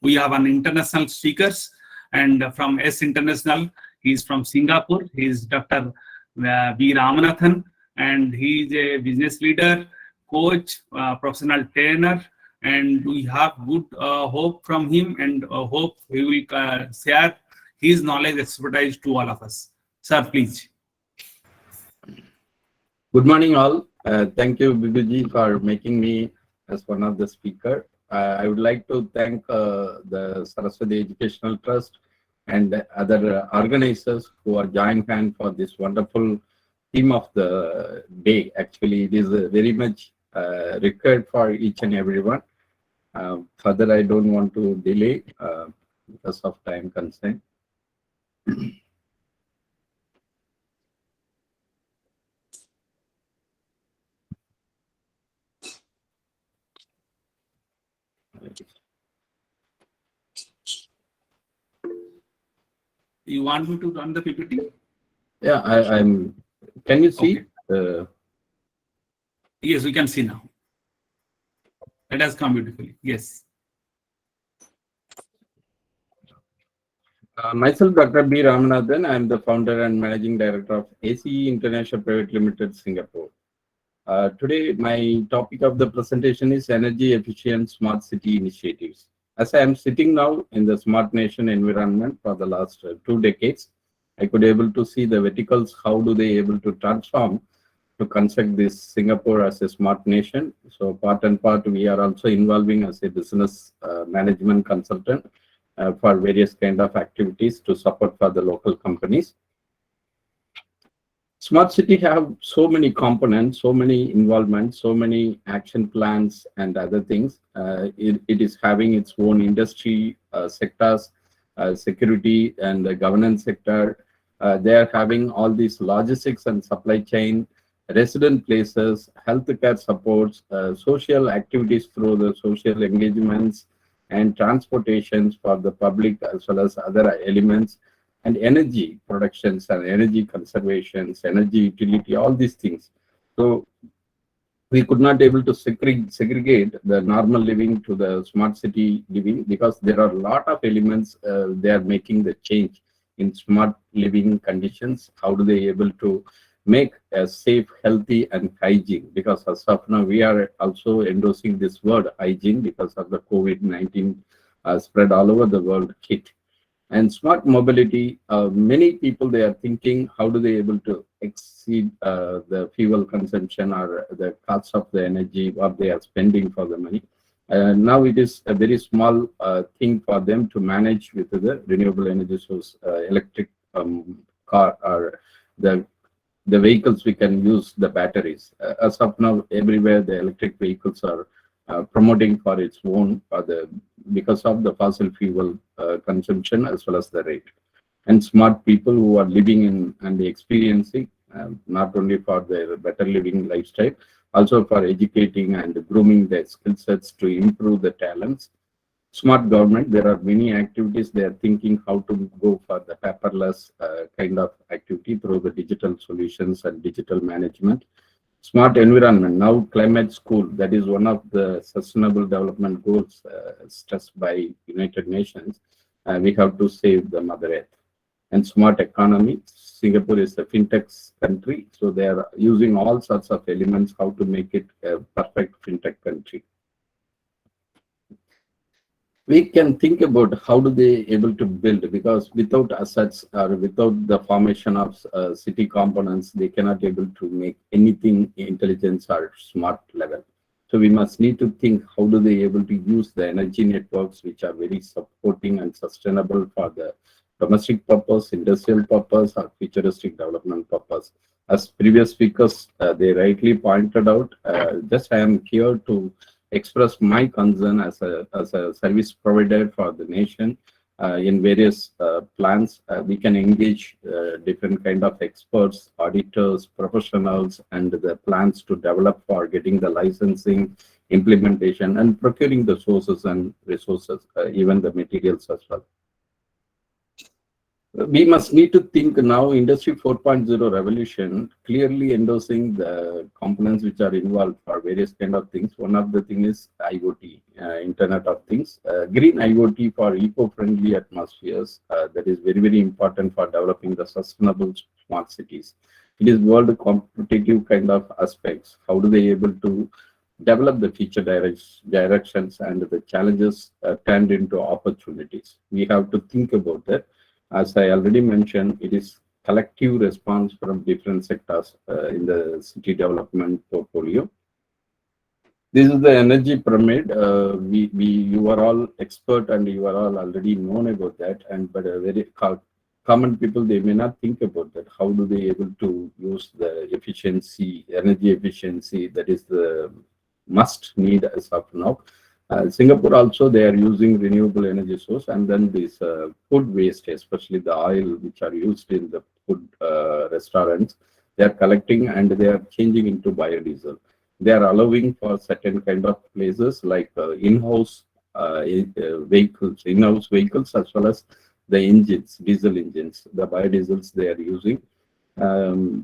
we have an international speakers, and from S International, he is from Singapore. He is Dr. B. Ramanathan, and he is a business leader, coach, professional trainer, and we have good hope from him, and hope he will share his knowledge, expertise to all of us. Sir, please. Good morning, all. Thank you, Biguji, for making me as one of the speaker. I would like to thank the Saraswati Educational Trust and other organizers who are joint hand for this wonderful theme of the day. Actually, it is very much required for each and everyone. Further, I don't want to delay because of time constraint. You want me to run the PPT? Yeah, I'm. Can you see? Okay. Yes, we can see now. It has come beautifully. Yes. Myself, Dr. B. Ramanathan. I am the founder and managing director of ACE International Private Limited, Singapore. Today, my topic of the presentation is energy efficient smart city initiatives. As I am sitting now in the smart nation environment for the last 2 decades, I could able to see the verticals, how do they able to transform to construct this Singapore as a smart nation. So part and part, we are also involving as a business management consultant for various kind of activities to support for the local companies. Smart city have so many components, so many involvements, so many action plans and other things. It is having its own industry sectors, security and the governance sector. They are having all these logistics and supply chain, resident places, healthcare supports, social activities through the social engagements, and transportations for the public as well as other elements, and energy productions and energy conservations, energy utility, all these things. So we could not able to segregate the normal living to the smart city living, because there are a lot of elements they are making the change in smart living conditions. How do they able to make a safe, healthy and hygiene? Because as of now we are also endorsing this word hygiene because of the COVID-19 spread all over the world hit. And smart mobility, many people, they are thinking how do they able to exceed the fuel consumption or the cost of the energy what they are spending for the money. Now it is a very small thing for them to manage with the renewable energy source, electric car, or the vehicles we can use the batteries. As of now, everywhere the electric vehicles are promoting for its own because of the fossil fuel consumption as well as the rate. And smart people who are living in and experiencing, not only for their better living lifestyle, also for educating and grooming their skill sets to improve the talents. Smart government, there are many activities they are thinking how to go for the paperless kind of activity through the digital solutions and digital management. Smart environment, now climate school, that is one of the sustainable development goals stressed by United Nations. We have to save the Mother Earth. And smart economy, Singapore is a fintech country, so they are using all sorts of elements how to make it a perfect fintech country. We can think about how do they able to build, because without assets or without the formation of city components, they cannot able to make anything intelligence or smart level. So we must need to think how do they able to use the energy networks which are very supporting and sustainable for the domestic purpose, industrial purpose, or futuristic development purpose. As previous speakers they rightly pointed out, just I am here to express my concern as a service provider for the nation. In various plans, we can engage different kind of experts, auditors, professionals, and the plans to develop for getting the licensing, implementation, and procuring the sources and resources, even the materials as well. We must need to think now Industry 4.0 revolution, clearly endorsing the components which are involved for various kind of things. One of the thing is IoT, Internet of Things, green IoT for eco-friendly atmospheres. That is very, very important for developing the sustainable smart cities. It is world competitive kind of aspects. How do they able to develop the future directions and the challenges turned into opportunities? We have to think about that. As I already mentioned, it is collective response from different sectors in the city development portfolio. This is the energy pyramid. You are all expert and you are all already known about that. But very common people, they may not think about that. How do they able to use the efficiency, energy efficiency? That is the must need as of now. Singapore also, they are using renewable energy source, and then this food waste, especially the oil which are used in the food restaurants, they are collecting and they are changing into biodiesel. They are allowing for certain kind of places like in-house vehicles as well as the engines, diesel engines, the biodiesels they are using.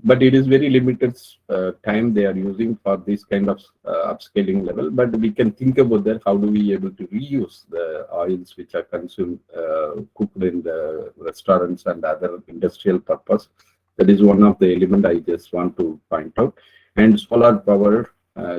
But it is very limited time they are using for this kind of upscaling level. But we can think about that. How do we able to reuse the oils which are consumed, cooked in the restaurants and other industrial purpose? That is one of the element I just want to point out. And solar power,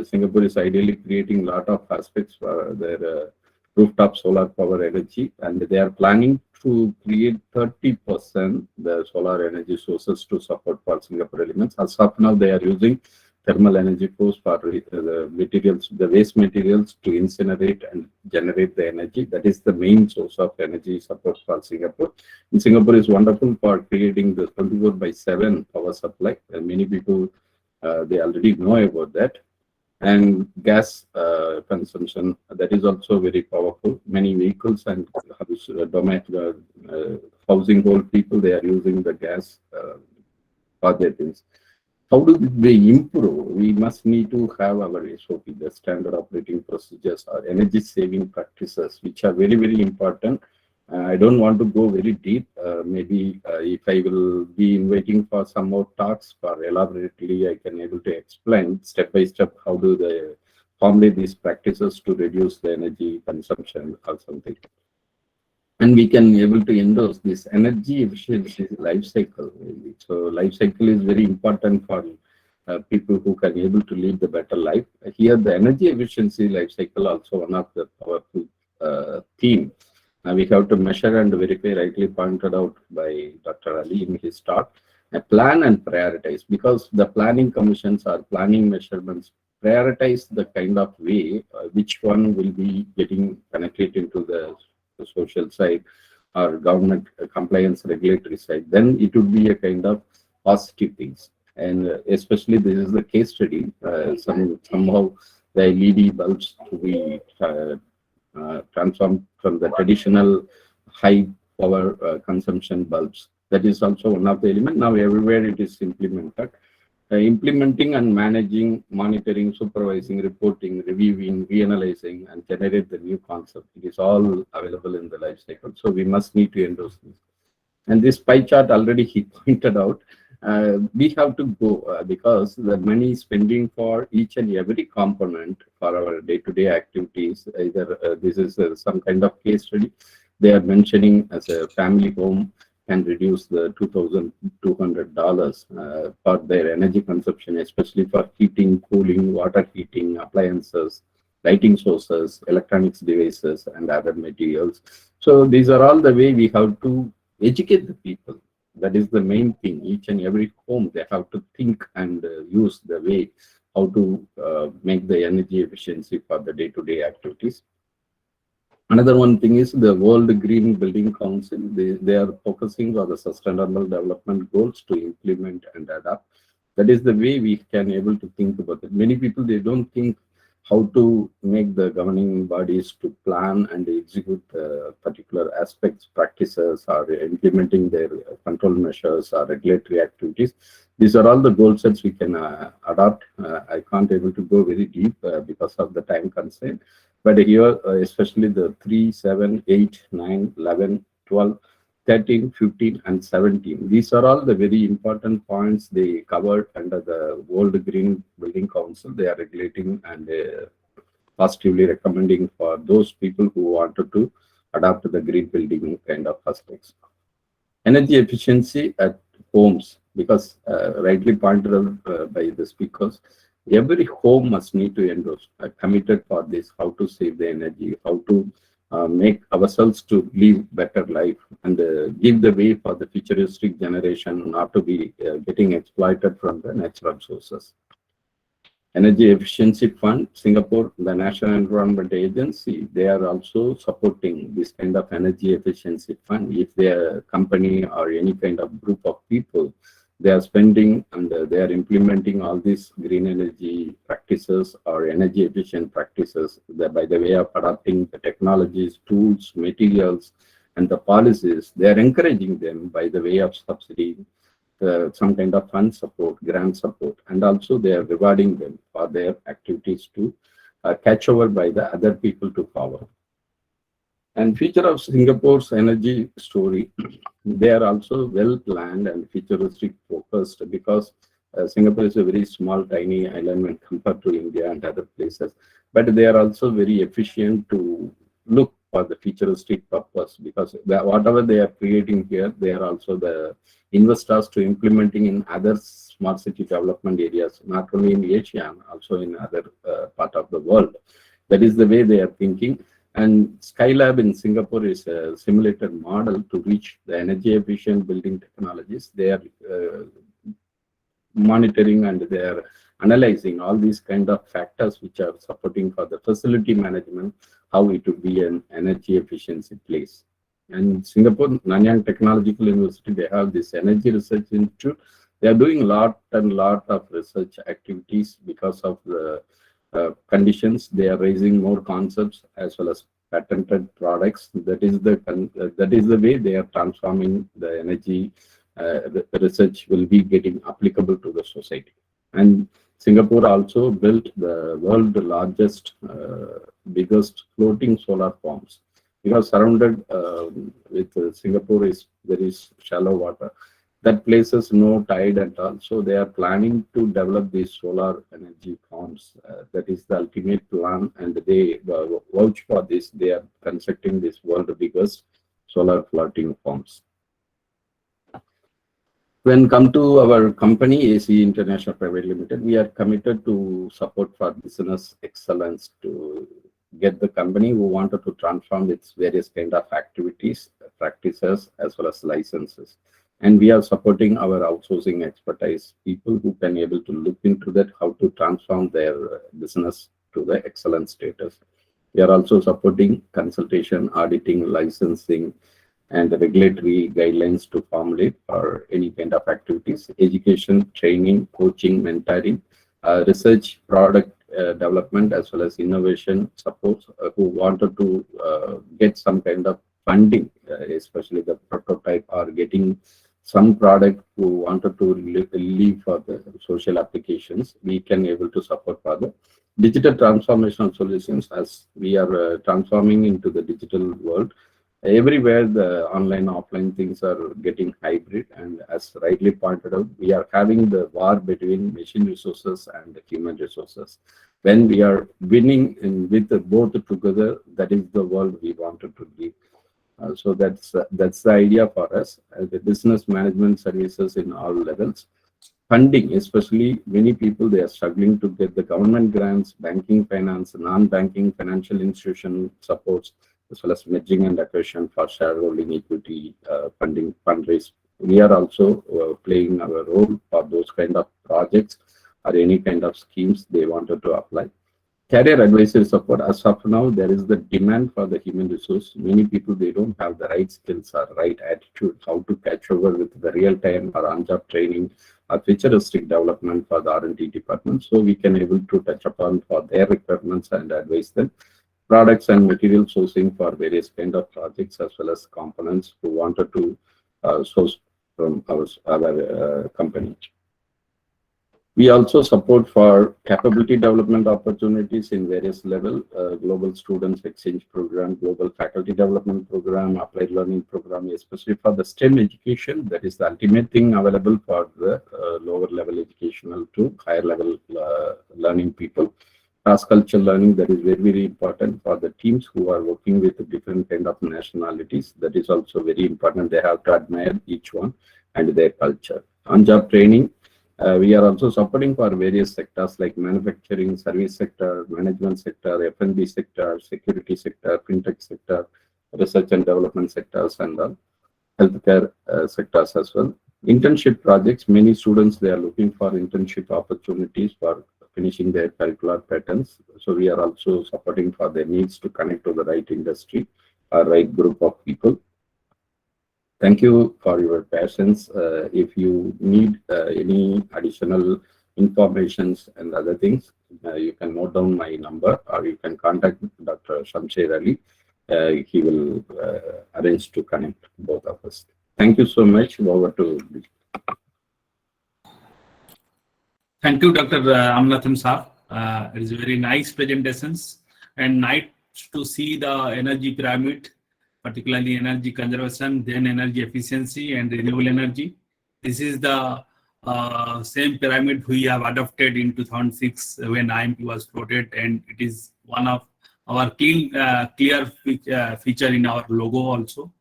Singapore is ideally creating a lot of aspects for their rooftop solar power energy, and they are planning to create 30% the solar energy sources to support for Singapore elements. As of now, they are using thermal energy force for the materials, the waste materials to incinerate and generate the energy. That is the main source of energy support for Singapore. And Singapore is wonderful for creating the 24/7 power supply. And many people, they already know about that. And gas consumption, that is also very powerful. Many vehicles and housing hold people, they are using the gas for their things. How do they improve? We must need to have our SOP, the standard operating procedures or energy saving practices, which are very, very important. I don't want to go very deep. Maybe if I will be inviting for some more talks for elaborately, I can able to explain step by step how do they formulate these practices to reduce the energy consumption or something. And we can able to endorse this energy efficiency life cycle. So life cycle is very important for people who can able to live the better life. Here, the energy efficiency life cycle also one of the powerful theme. We have to measure and verify, rightly pointed out by Dr. Ali in his talk. Plan and prioritize, because the planning commissions or planning measurements prioritize the kind of way which one will be getting connected into the social side or government compliance regulatory side. Then it would be a kind of positive things. And especially this is the case study. Somehow the LED bulbs to be transformed from the traditional high power consumption bulbs. That is also one of the elements. Now everywhere it is implemented. Implementing and managing, monitoring, supervising, reporting, reviewing, reanalyzing, and generate the new concept. It is all available in the life cycle. So we must need to endorse this. And this pie chart already he pointed out. We have to go because the money spending for each and every component for our day-to-day activities, either this is some kind of case study. They are mentioning as a family home can reduce the $2,200 for their energy consumption, especially for heating, cooling, water heating, appliances, lighting sources, electronics devices, and other materials. So these are all the way we have to educate the people. That is the main thing. Each and every home, they have to think and use the way how to make the energy efficiency for the day-to-day activities. Another one thing is the World Green Building Council. They are focusing on the sustainable development goals to implement and adapt. That is the way we can able to think about it. Many people, they don't think how to make the governing bodies to plan and execute particular aspects, practices, or implementing their control measures or regulatory activities. These are all the goal sets we can adopt. I can't able to go very deep because of the time constraint. But here, especially the 3, 7, 8, 9, 11, 12, 13, 15, and 17. These are all the very important points they covered under the World Green Building Council. They are regulating and positively recommending for those people who wanted to adopt the green building kind of aspects. Energy efficiency at homes, because rightly pointed out by the speakers, every home must need to endorse committed for this, how to save the energy, how to make ourselves to live better life and give the way for the futuristic generation not to be getting exploited from the natural sources. Energy Efficiency Fund, Singapore, the National Environment Agency, they are also supporting this kind of energy efficiency fund. If their company or any kind of group of people, they are spending and they are implementing all these green energy practices or energy efficient practices by the way of adopting the technologies, tools, materials, and the policies. They are encouraging them by the way of subsidy, some kind of fund support, grant support, and also they are rewarding them for their activities to catch over by the other people to follow. And future of Singapore's energy story, they are also well planned and futuristic focused because Singapore is a very small, tiny island when compared to India and other places. But they are also very efficient to look for the futuristic purpose because whatever they are creating here, they are also the investors to implementing in other smart city development areas, not only in Asia, also in other part of the world. That is the way they are thinking. And Skylab in Singapore is a simulated model to reach the energy efficient building technologies. They are monitoring and they are analyzing all these kind of factors which are supporting for the facility management, how it would be an energy efficiency place. And Singapore Nanyang Technological University, they have this energy research institute. They are doing lot of research activities because of the conditions. They are raising more concepts as well as patented products. That is the way they are transforming the energy. The research will be getting applicable to the society. And Singapore also built the world's largest, biggest floating solar farms. Because surrounded with Singapore is very shallow water. That places no tide at all. So they are planning to develop these solar energy farms. That is the ultimate plan, and they vouch for this. They are constructing this world's biggest solar floating farms. When come to our company, AC International Private Limited, we are committed to support for business excellence to get the company who wanted to transform its various kind of activities, practices, as well as licenses. And we are supporting our outsourcing expertise, people who can able to look into that, how to transform their business to the excellent status. We are also supporting consultation, auditing, licensing, and the regulatory guidelines to formulate for any kind of activities, education, training, coaching, mentoring, research, product development, as well as innovation support, who wanted to get some kind of funding, especially the prototype, or getting some product who wanted to leave for the social applications. We can able to support for the digital transformational solutions as we are transforming into the digital world. Everywhere the online offline things are getting hybrid, and as rightly pointed out, we are having the war between machine resources and human resources. When we are winning with both together, that is the world we wanted to live. So that's the idea for us. The business management services in all levels. Funding, especially many people, they are struggling to get the government grants, banking, finance, non-banking financial institution supports, as well as merging and acquisition for shareholding equity funding fundraise. We are also playing our role for those kind of projects or any kind of schemes they wanted to apply. Career advisory support. As of now, there is the demand for the human resource. Many people, they don't have the right skills or right attitude, how to catch over with the real-time or on-job training or futuristic development for the R&D department. So we can able to touch upon for their requirements and advise them. Products and material sourcing for various kind of projects, as well as components who wanted to source from our company. We also support for capability development opportunities in various levels, global students exchange program, global faculty development program, applied learning program, especially for the STEM education. That is the ultimate thing available for the lower level educational to higher level learning people. Cross-cultural learning, that is very, very important for the teams who are working with different kind of nationalities. That is also very important. They have to admire each one and their culture. On-job training, we are also supporting for various sectors like manufacturing, service sector, management sector, F&B sector, security sector, fintech sector, research and development sectors, and healthcare sectors as well. Internship projects, many students, they are looking for internship opportunities for finishing their curricular patterns. So we are also supporting for their needs to connect to the right industry or right group of people. Thank you for your patience. If you need any additional informations and other things, you can note down my number, or you can contact Dr. Shamsher Ali. He will arrange to connect both of us. Thank you so much. Over to you. Thank you, Dr. Amnathan sir. It is very nice presentations and nice to see the energy pyramid, particularly energy conservation, then energy efficiency and renewable energy. This is the same pyramid we have adopted in 2006 when IMP was floated, and it is one of our clear feature in our logo also.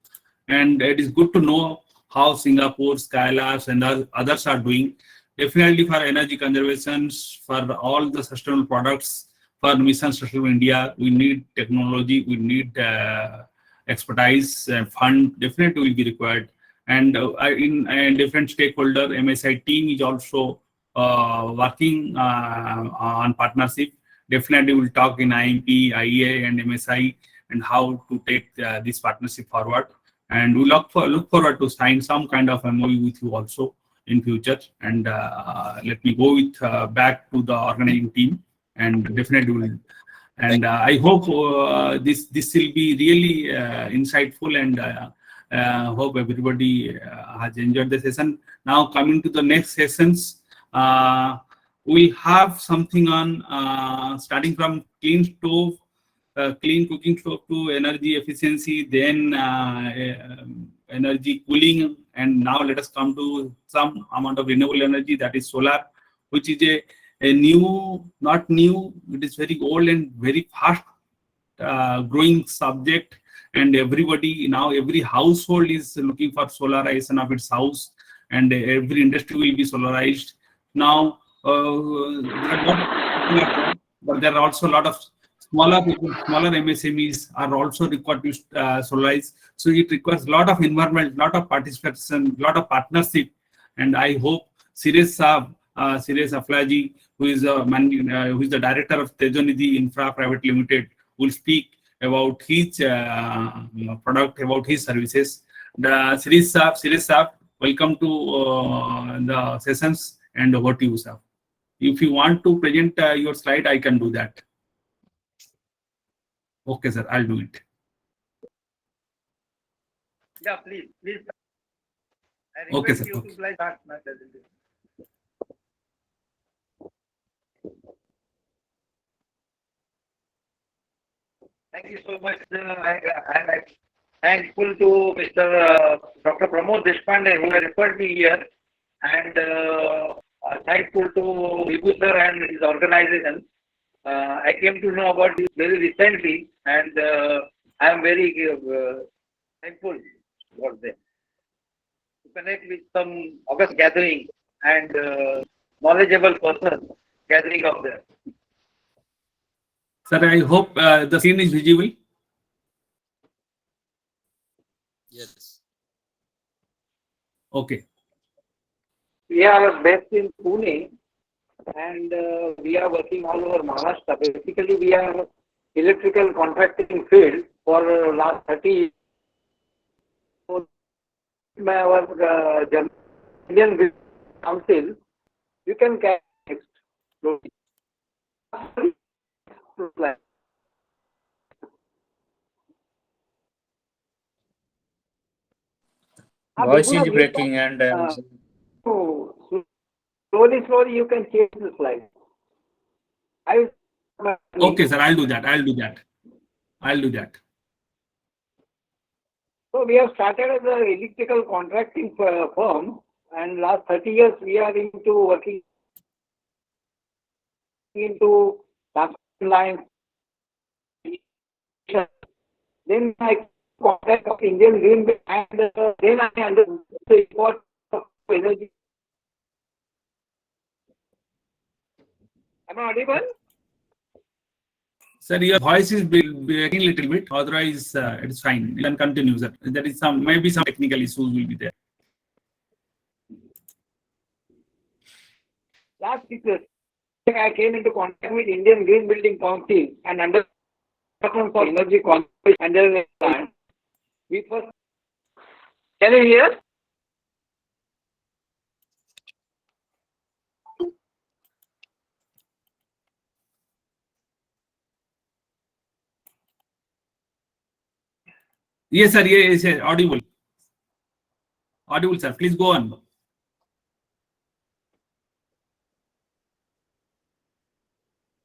And it is good to know how Singapore, Skylabs, and others are doing. Definitely for energy conservation, for all the sustainable products, for Mission Sustainable India, we need technology, we need expertise, fund definitely will be required. And in different stakeholder, MSI team is also working on partnership. Definitely we'll talk in IMP, IEA and MSI and how to take this partnership forward. And we look forward to sign some kind of MOU with you also in future. And let me go with back to the organizing team, and definitely will. And I hope this will be really insightful, and hope everybody has enjoyed the session. Now coming to the next sessions, we'll have something on starting from clean stove, clean cooking stove to energy efficiency, then energy cooling, and now let us come to some amount of renewable energy, that is solar, which is a new, not new, it is very old and very fast growing subject. And everybody now, every household is looking for solarization of its house, and every industry will be solarized. Now, but there are also a lot of smaller people, smaller MSMEs are also required to solarize. So it requires a lot of environment, lot of participation, lot of partnership. And I hope Suresh Aflaji, who is the director of Tejonidhi Infra Private Limited, will speak about his product, about his services. Suresh Saab, welcome to the sessions, and over to you, sir. If you want to present your slide, I can do that. Okay, sir, I'll do it. Yeah, please. I Okay, request sir. you Okay. to start my presentation. Thank you so much. I'm thankful to Mr. Dr. Pramod Deshpande, who has referred me here, and thankful to Vibhu sir and his organization. I came to know about this very recently, and I am very thankful for them. To connect with some August gathering and knowledgeable person gathering of them. Sir, I hope the screen is visible. Yes. Okay. We are based in Pune, and we are working all over Maharashtra. Basically, we are electrical contracting field for last 30 years. Our Indian Council, you can catch next. Voice is breaking, and So slowly you can change the slide. Okay, sir, I'll do that. I'll do that. So we have started as an electrical contracting firm, and last 30 years we are into working into transmission lines. Then I contact of Indian Green Belt, and then I understood the importance of energy. Am I audible? Sir, your voice is breaking a little bit. Otherwise, it's fine. You can continue, sir. There is maybe some technical issues will be there. Last 6 years, I came into contact with Indian Green Building Council and under for energy conservation under the plan. We first. Can you hear? Yes, sir. Yes, audible. Audible, sir. Please go on.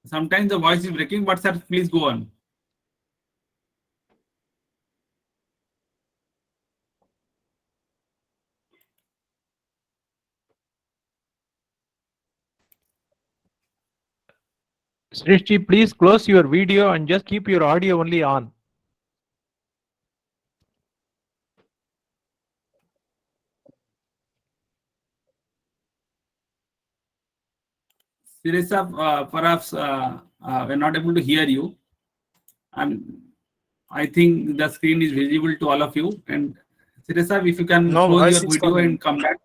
Sometimes the voice is breaking, but sir, please go on. Srishti, please close your video and just keep your audio only on. Suresh, perhaps we're not able to hear you. I think the screen is visible to all of you. And Suresh, if you can No, close voice your is video coming. and come back.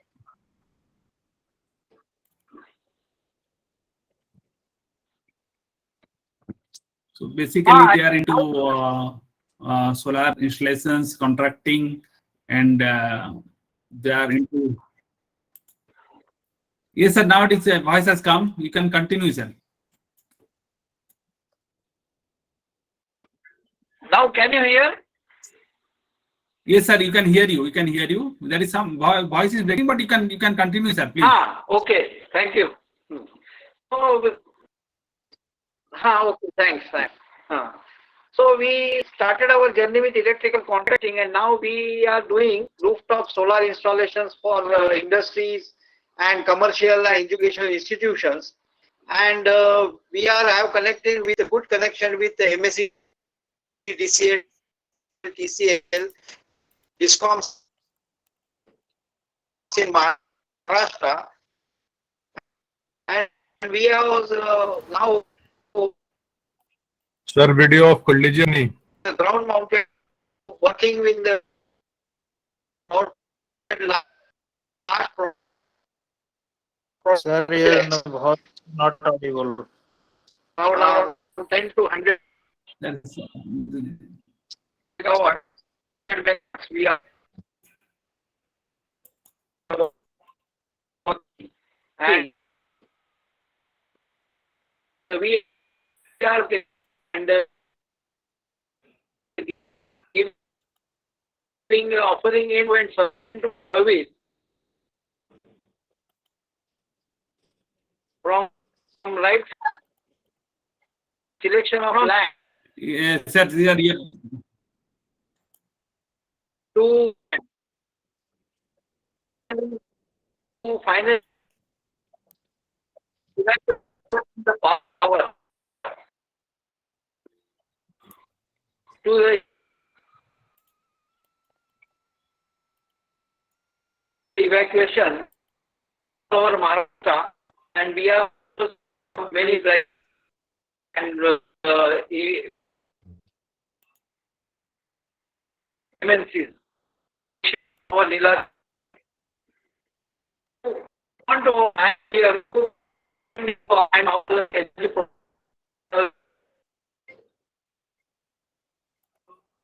So basically, they are into solar installations, contracting, and they are into. Yes, sir. Now its voice has come. You can continue, sir. Now can you hear? Yes, sir. You can hear you. You can hear you. There is some voice is breaking, but you can continue, sir. Please. Okay. Thank you. So, okay. Thanks. So we started our journey with electrical contracting, and now we are doing rooftop solar installations for industries and commercial and educational institutions. And we have connected with a good connection with the MSc, DCL, TCL, DISCOMs in Maharashtra, and we are now Sir, video of कर लीजिए नहीं. ground mounted working with the large Sir, you're not audible. around 10 to 100 That's, megawatt. We are and we are and giving offering in and service from right selection of land yes, sir. Sir, yeah. to final the power to the evacuation over Maharashtra, and we have many and MNCs. Our Nila want to here I'm also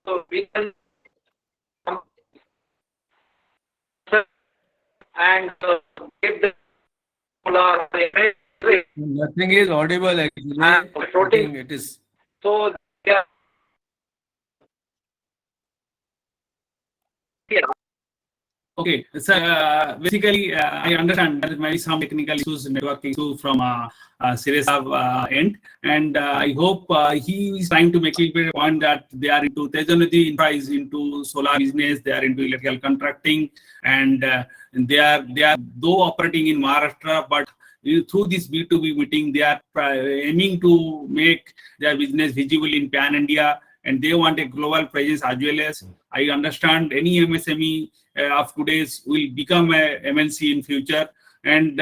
so we can and give the solar Nothing is audible actually. I think it is. so yeah. Okay, so basically, I understand there might be some technical issues, network issue from Sirius end, and I hope he is trying to make a clear point that they are into Tejanati Infra is into solar business, they are into electrical contracting, and they are though operating in Maharashtra, but through this B2B meeting, they are aiming to make their business visible in Pan India, and they want a global presence as well as. I understand any MSME of today's will become a MNC in future, and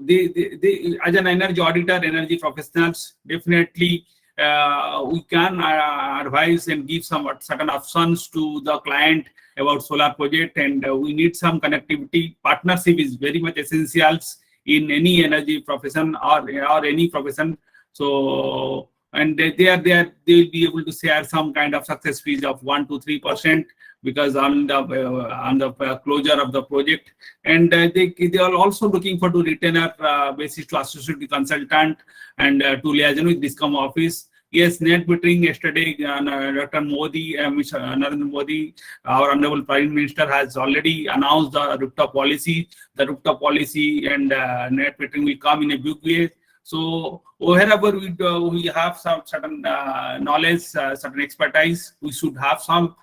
they as an energy auditor, energy professionals, definitely we can advise and give some certain options to the client about solar project, and we need some connectivity. Partnership is very much essential in any energy profession or any profession. So, and they will be able to share some kind of success fees of 1 to 3% because on the closure of the project, and they are also looking for to retainer basis to associate the consultant and to liaison with DISCOM office. Yes, net metering yesterday, Dr. Modi, Mr. Narendra Modi, our honorable Prime Minister has already announced the rooftop policy. The rooftop policy and net metering will come in a big way. So wherever we have some certain knowledge, certain expertise, we should have some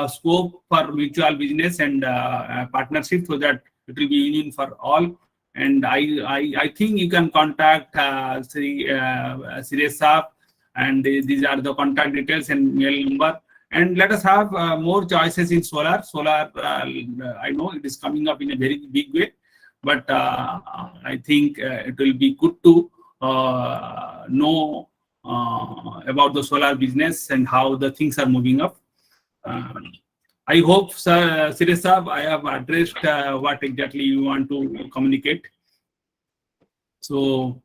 scope for mutual business and partnership so that it will be union for all. And I think you can contact Sirius Saab, and these are the contact details and mail number. And let us have more choices in solar. Solar, I know it is coming up in a very big way, but I think it will be good to know about the solar business and how the things are moving up. I hope, sir, Sirius Saab, I have addressed what exactly you want to communicate. So,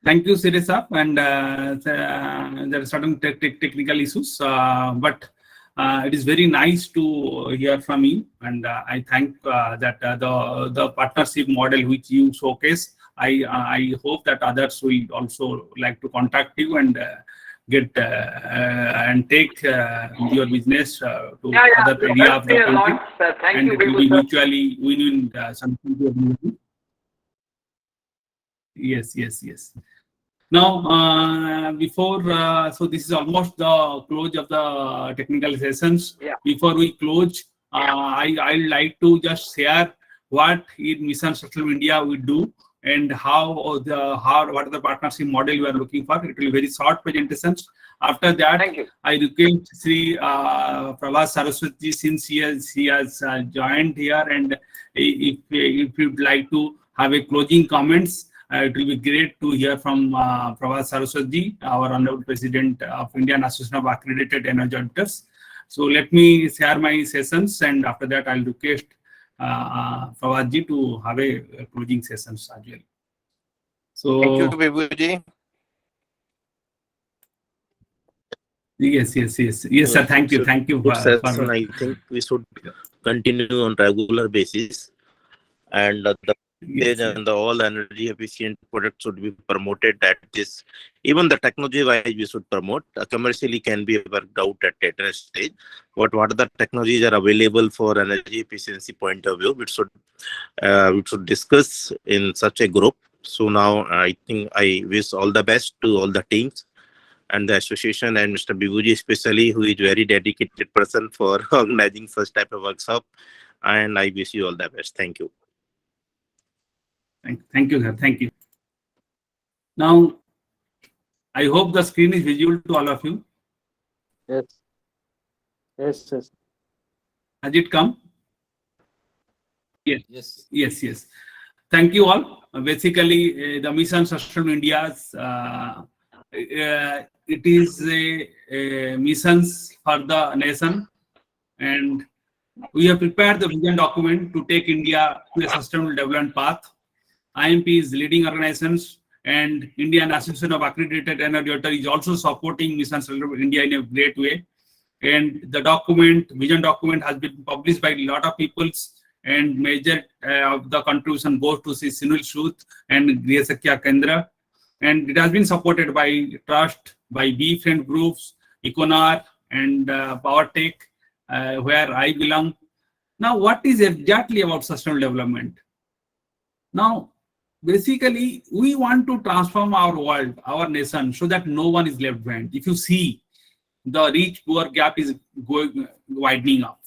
Thank you, Sirisa. And there are certain technical issues, but it is very nice to hear from you. And I thank that the partnership model which you showcase. I hope that others will also like to contact you and get and take your business to other area of the country, Thank and you, it will Vibhu be sir. mutually win-win something to everyone. Yes, yes, yes. Now, so this is almost the close of the technical sessions. Yeah. Before we close, I'd like to just share what in Mission Social Media we do and what are the partnership model we are looking for. It will be very short presentations. After that, Thank you. I request Sri Prabhas Saraswati, since he has joined here, and if you'd like to have a closing comments. It will be great to hear from Prabhas Saraswati, our Honorable President of Indian Association of Accredited Energy Auditors. So let me share my sessions, and after that I'll request Prabhas to have a closing sessions as well. So Thank you, Vibhuji. yes, sir. Thank you Good for session. I think we should continue on regular basis, and the and the all energy efficient products should be promoted at this. Even the technology wise we should promote. Commercially can be worked out at later stage. But what are the technologies are available for energy efficiency point of view? We should discuss in such a group. So now I think I wish all the best to all the teams and the association, and Mr. Bibhuji especially, who is very dedicated person for organizing such type of workshop. And I wish you all the best. Thank you. Thank you, sir. Thank you. Now, I hope the screen is visible to all of you. Yes. Yes. Has it come? Yes. Yes. Thank you all. Basically, the Mission Social India's it is a missions for the nation, and we have prepared the vision document to take India to a sustainable development path. IMP is leading organizations, and Indian Association of Accredited Energy Auditors is also supporting Mission Social India in a great way. And the vision document, has been published by a lot of peoples, and major of the contribution goes to Sunil Sood and Grihasakya Kendra. And it has been supported by Trust, by B Friend Groups, Econar, and PowerTech, where I belong. Now, what is exactly about sustainable development? Now, basically, we want to transform our world, our nation, so that no one is left behind. If you see, the rich-poor gap is widening up.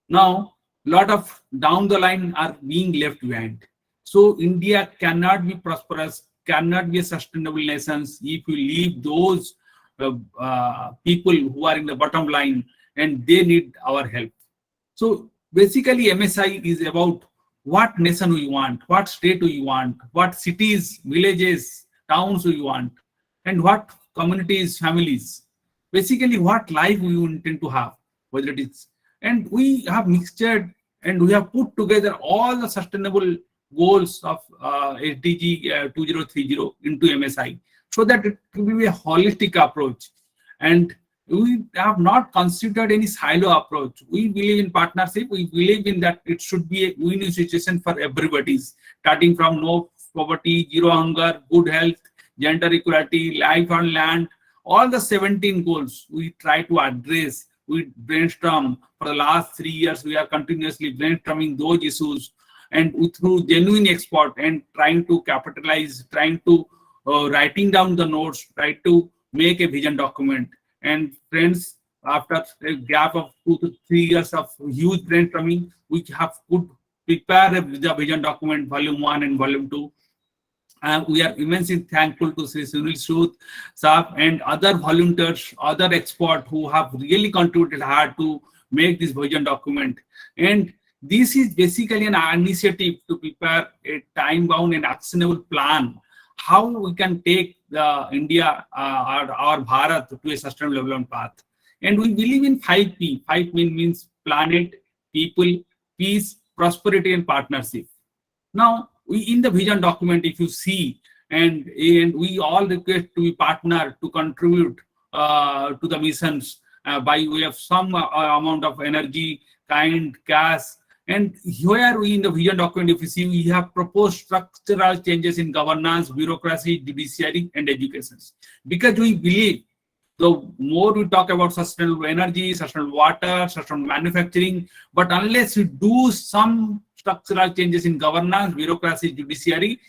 Now, a lot of down the line are being left behind. So India cannot be prosperous, cannot be a sustainable nation if we leave those people who are in the bottom line, and they need our help. So basically, MSI is about what nation we want, what state we want, what cities, villages, towns we want, and what communities, families. Basically, what life we intend to have, whether it is. And we have mixtured and we have put together all the sustainable goals of SDG 2030 into MSI, so that it will be a holistic approach. And we have not considered any silo approach. We believe in partnership. We believe in that it should be a win-win situation for everybody, starting from no poverty, zero hunger, good health, gender equality, life on land. All the 17 goals we try to address. We brainstorm for the last 3 years. We are continuously brainstorming those issues, and through genuine expert and trying to capitalize, trying to writing down the notes, try to make a vision document. And friends, after a gap of 2 to 3 years of huge brainstorming, we have could prepare the vision document, volume 1 and volume 2. We are immensely thankful to Sri Sunil Sood Saab and other volunteers, other experts who have really contributed hard to make this vision document. And this is basically an initiative to prepare a time-bound and actionable plan how we can take India, our Bharat, to a sustainable development path. And we believe in 5P. 5P means planet, people, peace, prosperity, and partnership. Now, in the vision document, if you see, and we all request to be partner to contribute to the missions by way of some amount of energy, kind, cash. And here we in the vision document, if you see, we have proposed structural changes in governance, bureaucracy, judiciary, and education. Because we believe the more we talk about sustainable energy, sustainable water, sustainable manufacturing, but unless we do some structural changes in governance, bureaucracy, judiciary,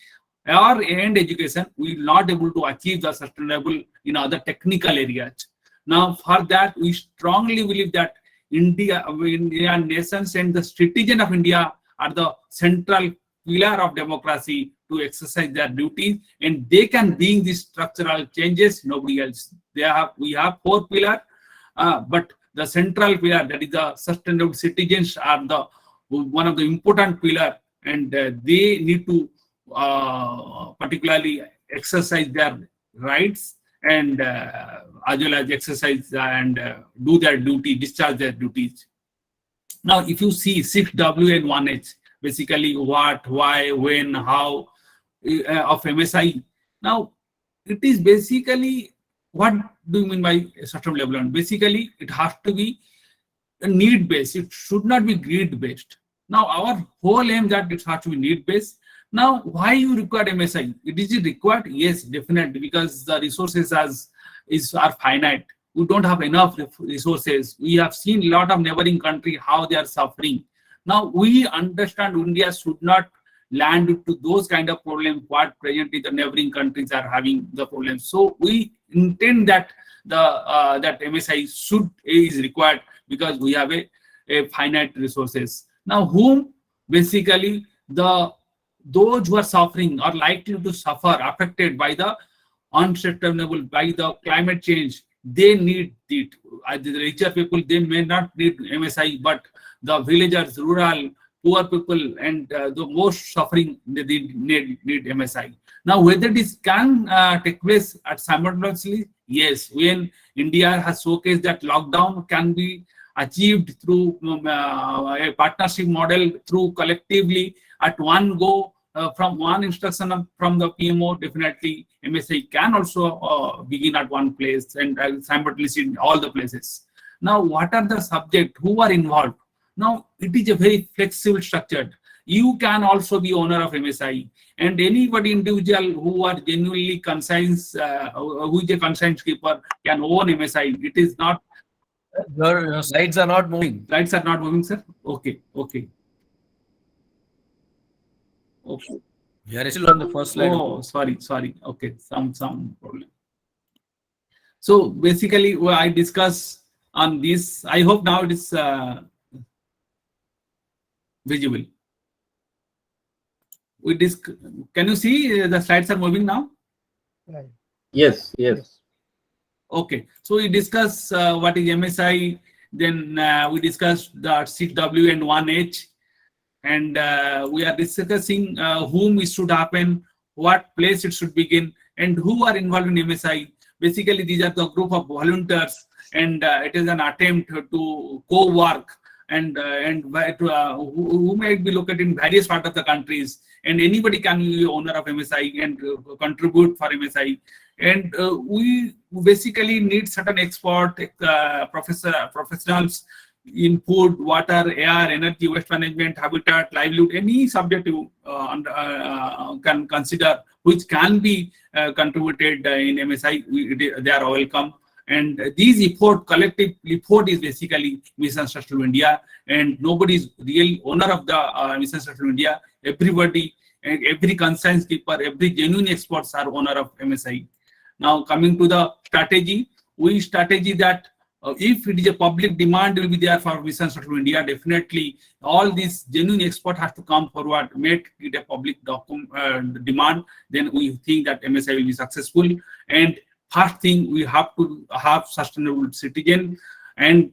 and education, we will not able to achieve the sustainable in other technical areas. Now, for that, we strongly believe that Indian nations and the citizens of India are the central pillar of democracy to exercise their duties, and they can bring these structural changes. Nobody else. We have 4 pillars, but the central pillar, that is the sustainable citizens, are the one of the important pillar, and they need to particularly exercise their rights and as well as exercise and do their duty, discharge their duties. Now, if you see 6W and 1H, basically what, why, when, how of MSI. Now, it is basically, what do you mean by sustainable development? Basically, it has to be need-based. It should not be greed-based. Now, our whole aim that it has to be need-based. Now, why you require MSI? It is required? Yes, definitely, because the resources are finite. We don't have enough resources. We have seen a lot of neighboring countries, how they are suffering. Now, we understand India should not land to those kind of problems what presently the neighboring countries are having the problems. So we intend that that MSI is required because we have a finite resources. Now, whom basically those who are suffering or likely to suffer, affected by the unsustainable, by the climate change, they need it. The richer people, they may not need MSI, but the villagers, rural, poor people, and the most suffering, they need MSI. Now, whether this can take place at simultaneously, yes. When India has showcased that lockdown can be achieved through a partnership model, through collectively at one go, from one instruction from the PMO, definitely MSI can also begin at one place and simultaneously in all the places. Now, what are the subjects who are involved? Now, it is a very flexible structure. You can also be owner of MSI, and anybody individual who are genuinely conscience, who is a conscience keeper, can own MSI. It is not. Your slides are not moving. Slides are not moving, sir. Okay. Okay. Okay. We are still on the first slide. Oh, sorry. Okay, some problem. So basically, I discuss on this. I hope now it is visible. Can you see the slides are moving now? Yes. Okay. So we discuss what is MSI. Then we discussed the 6W and 1H. And we are discussing whom it should happen, what place it should begin, and who are involved in MSI. Basically, these are the group of volunteers, and it is an attempt to co-work and who might be located in various parts of the countries, and anybody can be owner of MSI and contribute for MSI. And we basically need certain expert professionals in food, water, air, energy, waste management, habitat, livelihood, any subject you can consider which can be contributed in MSI, they are welcome. And these effort, collective effort, is basically Mission Sustainable India, and nobody is real owner of the Mission Sustainable India. Everybody, every conscience keeper, every genuine experts are owner of MSI. Now, coming to the strategy, that if it is a public demand will be there for Mission Sustainable India, definitely all these genuine export has to come forward, make it a public demand. Then we think that MSI will be successful. And first thing, we have to have sustainable citizen, and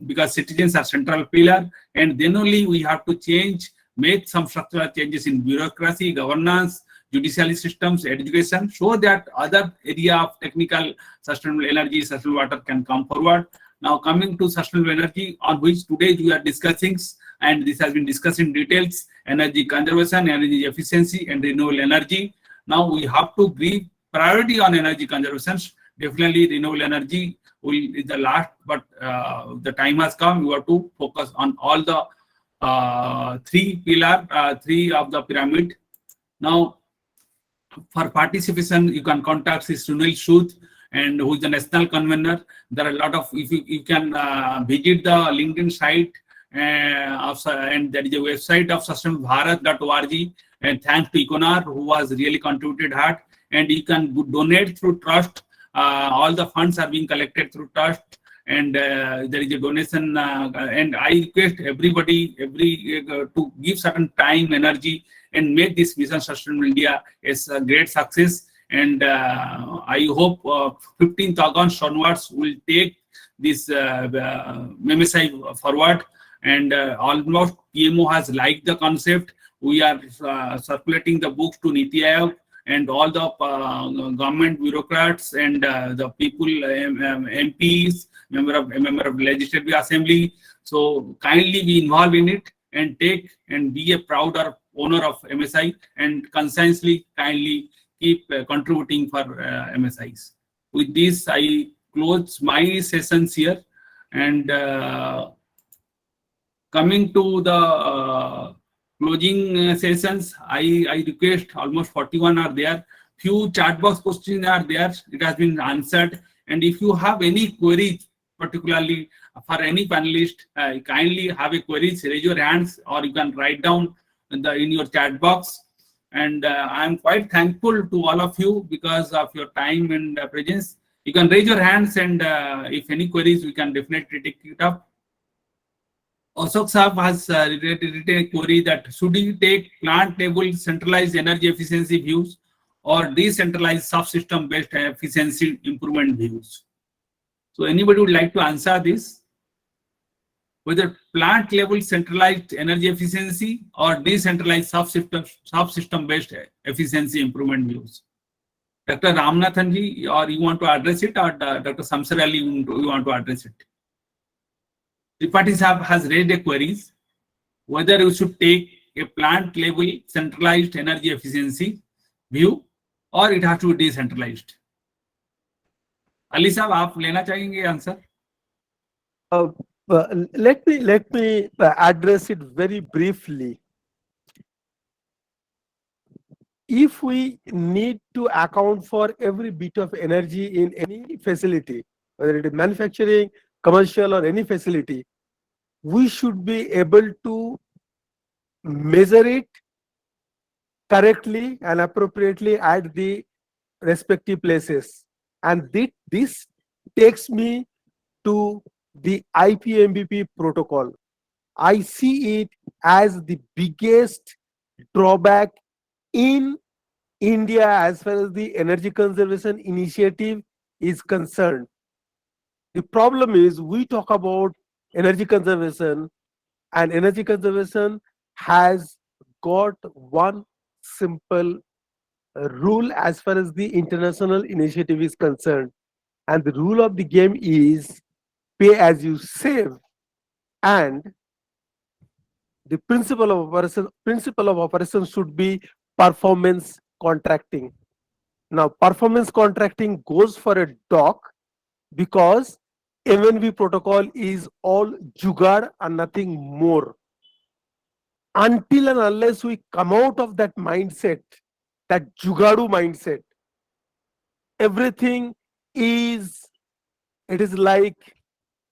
because citizens are central pillar, and then only we have to make some structural changes in bureaucracy, governance, judicial systems, education, so that other area of technical sustainable energy, sustainable water can come forward. Now, coming to sustainable energy, on which today we are discussing, and this has been discussed in details: energy conservation, energy efficiency, and renewable energy. Now we have to give priority on energy conservation. Definitely renewable energy will is the last, but the time has come. You have to focus on all the three of the pyramid. Now, for participation, you can contact Sunil Sood, and who is the national convener. There are a lot of, if you can visit the LinkedIn site, and there is a website of sustainablebharat.org, and thanks to Ikonar, who has really contributed hard, and you can donate through trust. All the funds are being collected through trust, and there is a donation, and I request everybody to give certain time, energy, and make this Vision Sustainable India is a great success. And I hope 15th August onwards will take this MMSI forward. And almost PMO has liked the concept. We are circulating the books to Niti Aayog and all the government bureaucrats and the people, MPs, member of Legislative Assembly. So kindly be involved in it and take and be a prouder owner of MSI, and consciously kindly keep contributing for MSIs. With this, I close my sessions here, and coming to the closing sessions, I request almost 41 are there. Few chat box questions are there. It has been answered. And if you have any queries, particularly for any panelist, kindly have a queries, raise your hands, or you can write down in your chat box. And I am quite thankful to all of you because of your time and presence. You can raise your hands, and if any queries, we can definitely take it up. Ashok Saab has written a query that should we take plant level centralized energy efficiency views or decentralized subsystem based efficiency improvement views. So anybody would like to answer this? Whether plant level centralized energy efficiency or decentralized subsystem based efficiency improvement views. Dr. Ramanathan ji, or you want to address it, or Dr. Samsar Ali, you want to address it? Tripathi Saab has raised a queries whether you should take a plant level centralized energy efficiency view or it has to be decentralized. Ali Saab, आप लेना चाहेंगे answer? Let me address it very briefly. If we need to account for every bit of energy in any facility, whether it is manufacturing, commercial, or any facility, we should be able to measure it correctly and appropriately at the respective places. And this takes me to the IPMBP protocol. I see it as the biggest drawback in India as far as the energy conservation initiative is concerned. The problem is we talk about energy conservation, and energy conservation has got one simple rule as far as the international initiative is concerned. And the rule of the game is pay as you save, and the principle of operation should be performance contracting. Now, performance contracting goes for a dock because MNV protocol is all jugaad and nothing more. Until and unless we come out of that mindset, that jugaadu mindset, everything is, it is like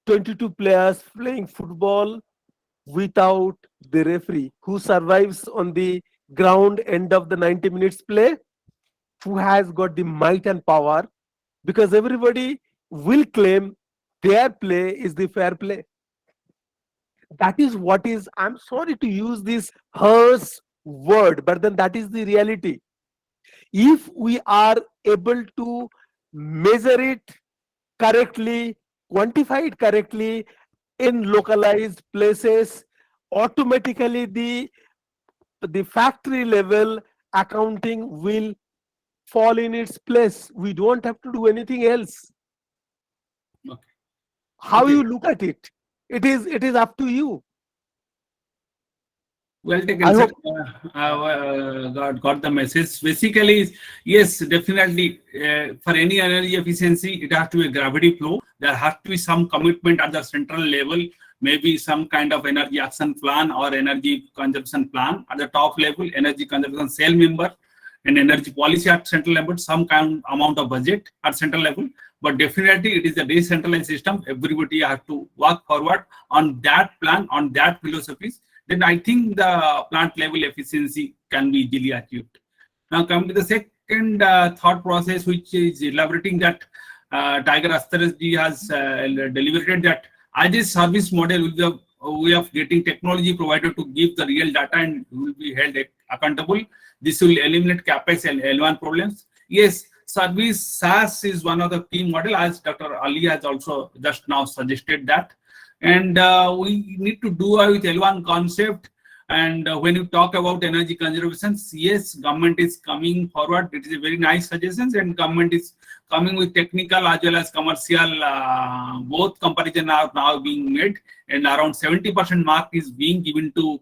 22 players playing football without the referee. Who survives on the ground end of the 90 minutes play? Who has got the might and power? Because everybody will claim their play is the fair play. That is what is, I'm sorry to use this harsh word, but then that is the reality. If we are able to measure it correctly, quantify it correctly in localized places, automatically the factory level accounting will fall in its place. We don't have to do anything else. Okay. How you look at it, it is up to you. Well taken, I sir. hope Got the message. Basically, yes, definitely. For any energy efficiency, it has to be a gravity flow. There has to be some commitment at the central level, maybe some kind of energy action plan or energy consumption plan. At the top level, energy consumption cell member and energy policy at central level, some kind amount of budget at central level. But definitely, it is a decentralized system. Everybody has to work forward on that plan, on that philosophies. Then I think the plant level efficiency can be easily achieved. Now come to the second thought process, which is elaborating that Tiger Astaras has deliberated that as a service model with the way of getting technology provider to give the real data and will be held accountable. This will eliminate CapEx and L1 problems. Yes, service SaaS is one of the key model, as Dr. Ali has also just now suggested that. And we need to do with L1 concept. And when you talk about energy conservation, yes, government is coming forward. It is a very nice suggestions, and government is coming with technical as well as commercial. Both comparison are now being made, and around 70% mark is being given to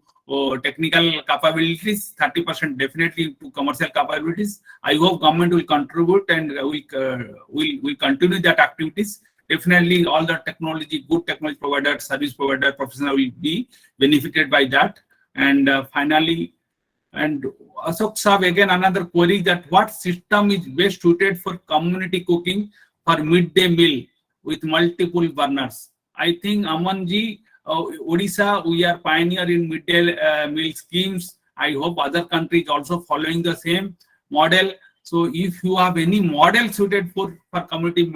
technical capabilities, 30% definitely to commercial capabilities. I hope government will contribute and will continue that activities. Definitely, all the technology, good technology provider, service provider, professional will be benefited by that. And finally, and Ashok Saab, again another query that what system is best suited for community cooking for midday meal with multiple burners? I think Amanji, Odisha, we are pioneer in midday meal schemes. I hope other countries also following the same model. So if you have any model suited for community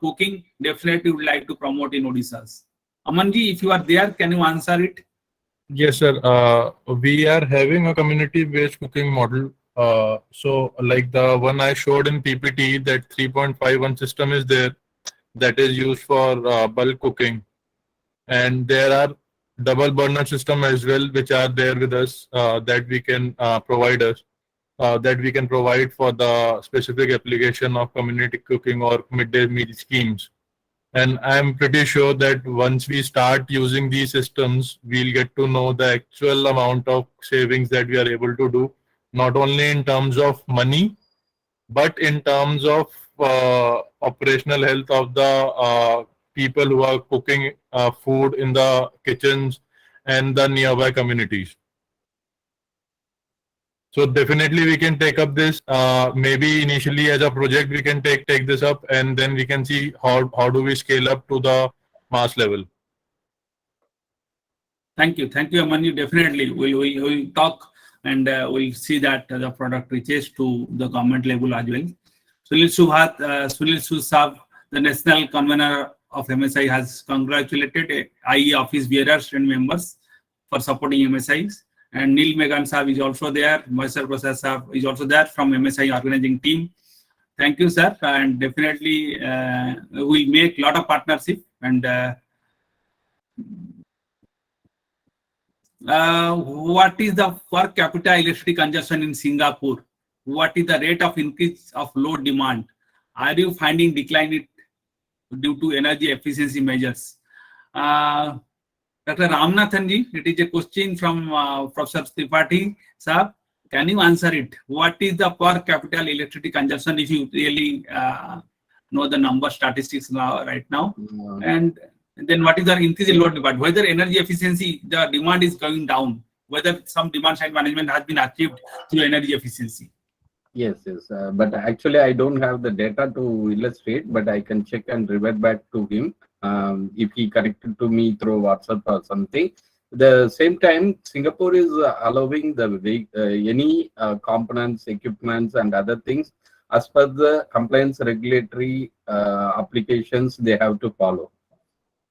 cooking, definitely would like to promote in Odisha. Amanji, if you are there, can you answer it? Yes, sir. We are having a community-based cooking model. So, like the one I showed in PPT, that 3.51 system is there that is used for bulk cooking, and there are double burner system as well, which are there with us that we can provide us. That we can provide for the specific application of community cooking or midday meal schemes. And I'm pretty sure that once we start using these systems, we'll get to know the actual amount of savings that we are able to do, not only in terms of money, but in terms of operational health of the people who are cooking food in the kitchens and the nearby communities. So definitely we can take up this. Maybe initially as a project we can take this up, and then we can see how do we scale up to the mass level. Thank you, Amanyu. Definitely, we'll talk and we'll see that the product reaches to the government level as well. Sunil Susab, the national convener of MSI, has congratulated IE office bearers and members for supporting MSIs. And Neil Megan Saab is also there. Moisar Prasad Saab is also there from MSI organizing team. Thank you, sir. And definitely we'll make a lot of partnership. And what is the per capita electricity consumption in Singapore? What is the rate of increase of load demand? Are you finding decline it due to energy efficiency measures? Dr. Ramanathanji, it is a question from Professor Tripathi. Sir, can you answer it? What is the per capita electricity consumption if you really know the number statistics now, right now? And then what is the increase in load demand? Whether energy efficiency, the demand is going down, whether some demand side management has been achieved through energy efficiency. Yes. But actually, I don't have the data to illustrate, but I can check and revert back to him if he connected to me through WhatsApp or something. The same time, Singapore is allowing the any components, equipments, and other things as per the compliance regulatory applications they have to follow.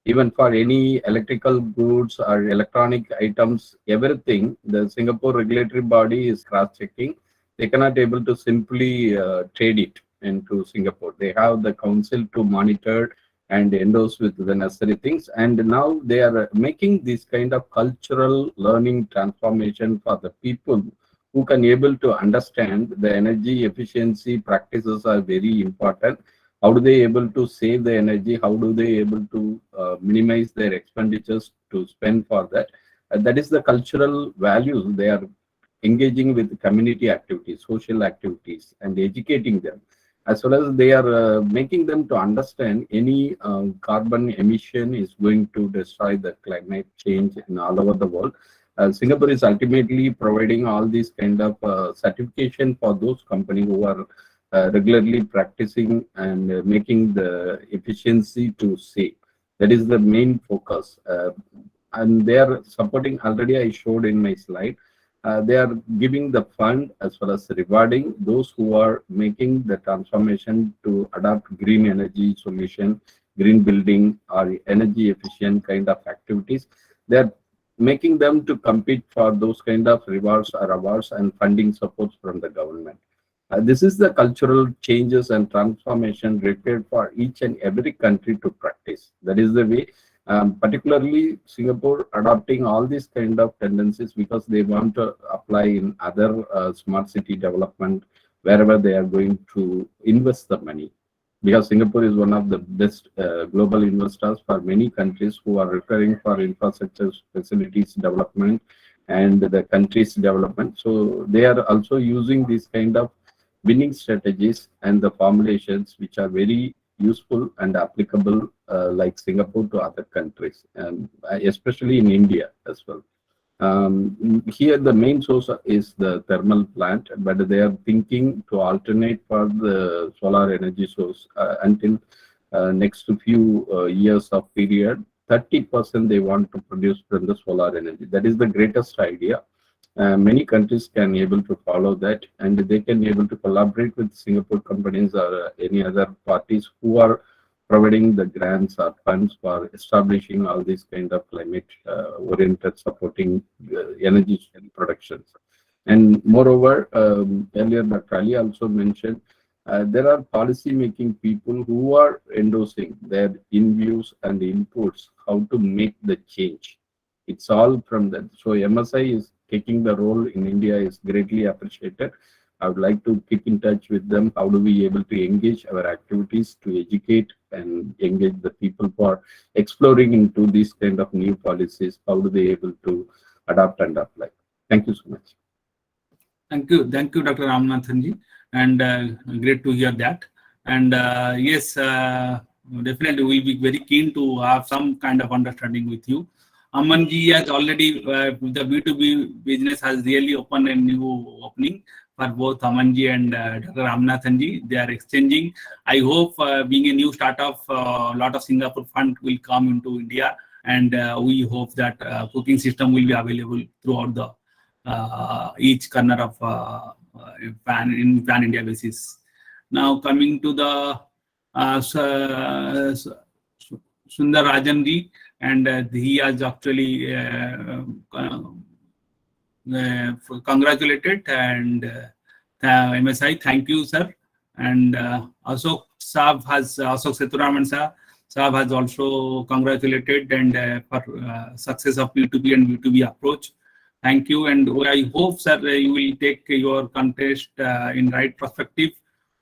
Even for any electrical goods or electronic items, everything, the Singapore regulatory body is cross-checking. They cannot able to simply trade it into Singapore. They have the council to monitor and endorse with the necessary things. And now they are making this kind of cultural learning transformation for the people who can able to understand the energy efficiency practices are very important. How do they able to save the energy? How do they able to minimize their expenditures to spend for that? That is the cultural values. They are engaging with community activities, social activities, and educating them, as well as they are making them to understand any carbon emission is going to destroy the climate change in all over the world. Singapore is ultimately providing all these kind of certification for those companies who are regularly practicing and making the efficiency to save. That is the main focus. And they are supporting, already I showed in my slide, they are giving the fund as well as rewarding those who are making the transformation to adopt green energy solution, green building, or energy efficient kind of activities. They are making them to compete for those kind of rewards or awards and funding supports from the government. This is the cultural changes and transformation required for each and every country to practice. That is the way, particularly Singapore adopting all these kind of tendencies because they want to apply in other smart city development wherever they are going to invest the money. Because Singapore is one of the best global investors for many countries who are referring for infrastructure facilities development and the country's development. So they are also using these kind of winning strategies and the formulations which are very useful and applicable like Singapore to other countries, and especially in India as well. Here the main source is the thermal plant, but they are thinking to alternate for the solar energy source until next few years of period. 30% they want to produce from the solar energy. That is the greatest idea. Many countries can able to follow that, and they can able to collaborate with Singapore companies or any other parties who are providing the grants or funds for establishing all these kind of climate oriented supporting energy productions. And moreover, earlier Dr. Ali also mentioned there are policy making people who are endorsing their in-views and inputs how to make the change. It's all from that. So MSI is taking the role in India is greatly appreciated. I would like to keep in touch with them. How do we able to engage our activities to educate and engage the people for exploring into these kind of new policies? How do they able to adapt and apply? Thank you so much. Thank you, Dr. Ramanathanji, and great to hear that. And yes, definitely we'll be very keen to have some kind of understanding with you. Amanji has already, the B2B business has really opened a new opening for both Amanji and Dr. Ramanathanji. They are exchanging. I hope being a new startup, a lot of Singapore fund will come into India, and we hope that cooking system will be available throughout the each corner of pan India basis. Now coming to the Sundar Rajanji, and he has actually congratulated and MSI. Thank you, sir. And Ashok Seturaman Saab has also congratulated and for success of P2P and B2B approach. Thank you, and I hope, sir, you will take your contest in right perspective.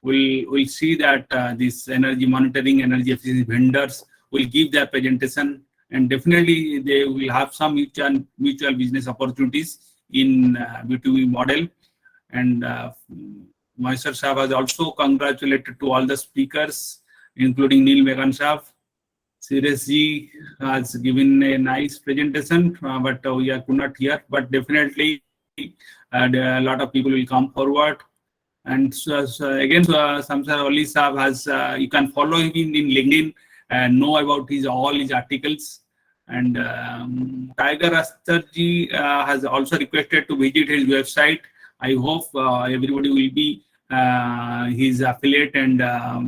We'll see that this energy monitoring, energy efficiency vendors will give their presentation, and definitely they will have some mutual business opportunities in B2B model. And Mr. Saab has also congratulated to all the speakers, including Neil Megan Saab. Seriously has given a nice presentation, but we could not hear. But definitely, a lot of people will come forward. And again, Samsar Ali Saab has, you can follow him in LinkedIn and know about all his articles. And Tiger Astarji has also requested to visit his website. I hope everybody will be his affiliate, and a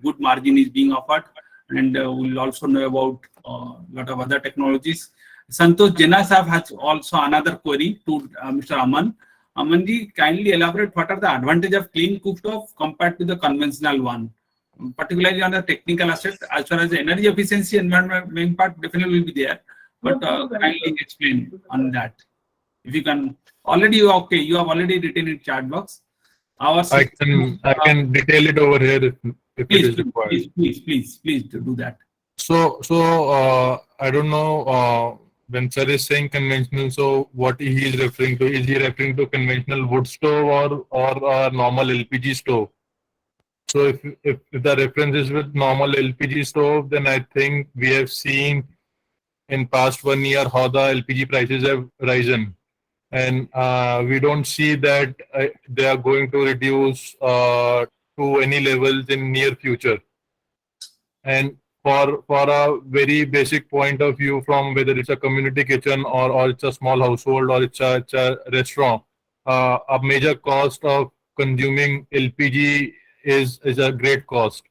good margin is being offered. And we'll also know about a lot of other technologies. Santosh Jena Saab has also another query to Mr. Aman. Amanji, kindly elaborate what are the advantages of clean cooktop compared to the conventional one, particularly on the technical aspect. As far as the energy efficiency and main part definitely will be there, but kindly explain on that. If you can, already okay, you have already written in chat box. I can detail it over here if it is required. Please do that. So I don't know when sir is saying conventional, so what he is referring to? Is he referring to conventional wood stove or a normal LPG stove? So if the reference is with normal LPG stove, then I think we have seen in past 1 year how the LPG prices have risen, and we don't see that they are going to reduce to any levels in near future. And for a very basic point of view, from whether it's a community kitchen or it's a small household or it's a restaurant, a major cost of consuming LPG is a great cost.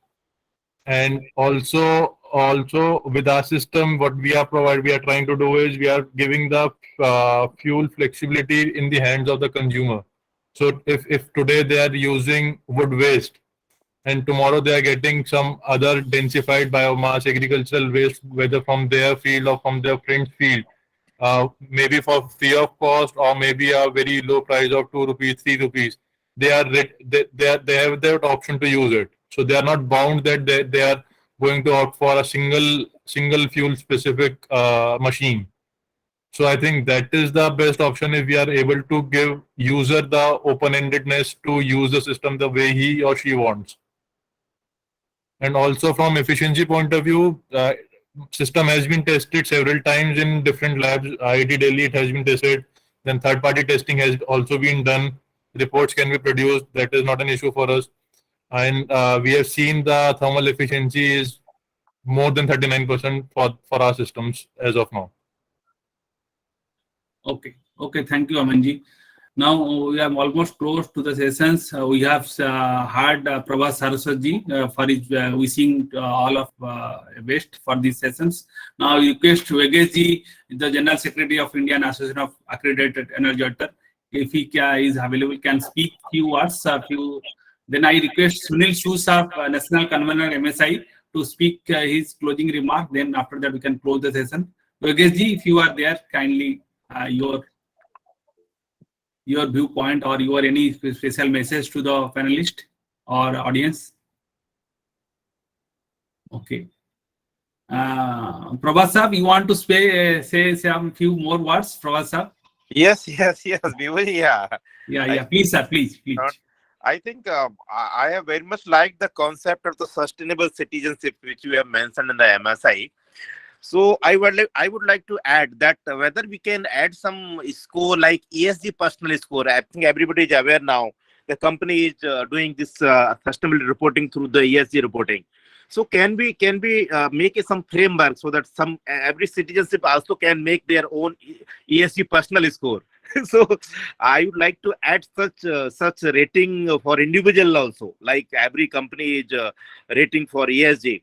And also with our system, what we are trying to do is we are giving the fuel flexibility in the hands of the consumer. So if today they are using wood waste, and tomorrow they are getting some other densified biomass agricultural waste, whether from their field or from their friend's field, maybe for free of cost or maybe a very low price of 2 rupees, 3 rupees, they have that option to use it. So they are not bound that they are going to opt for a single fuel specific machine. So I think that is the best option if we are able to give user the open-endedness to use the system the way he or she wants. And also from efficiency point of view, system has been tested several times in different labs. IIT Delhi, it has been tested. Then third-party testing has also been done. Reports can be produced. That is not an issue for us. And we have seen the thermal efficiency is more than 39% for our systems as of now. Okay. Okay. Thank you, Amanji. Now we are almost close to the sessions. We have heard Prabhat Saraswatji for his wishing all of best for these sessions. Now I request Vegesji, the General Secretary of Indian Association of Accredited Energy Auditor, if he is available, can speak few words. Then I request Sunil Shusaf, National Convener MSI, to speak his closing remark. Then after that we can close the session. Vegesji, if you are there, kindly your viewpoint or your any special message to the panelist or audience. Okay. Prabhat Sahab, you want to say some few more words, Prabhat Sahab? Yes, Vivek, yeah. Yeah. Please, sir, please. I think I have very much liked the concept of the sustainable citizenship which you have mentioned in the MSI. So I would like to add that whether we can add some score like ESG personal score. I think everybody is aware now. The company is doing this sustainable reporting through the ESG reporting. So can we make some framework so that every citizenship also can make their own ESG personal score. So I would like to add such rating for individual also, like every company is rating for ESG.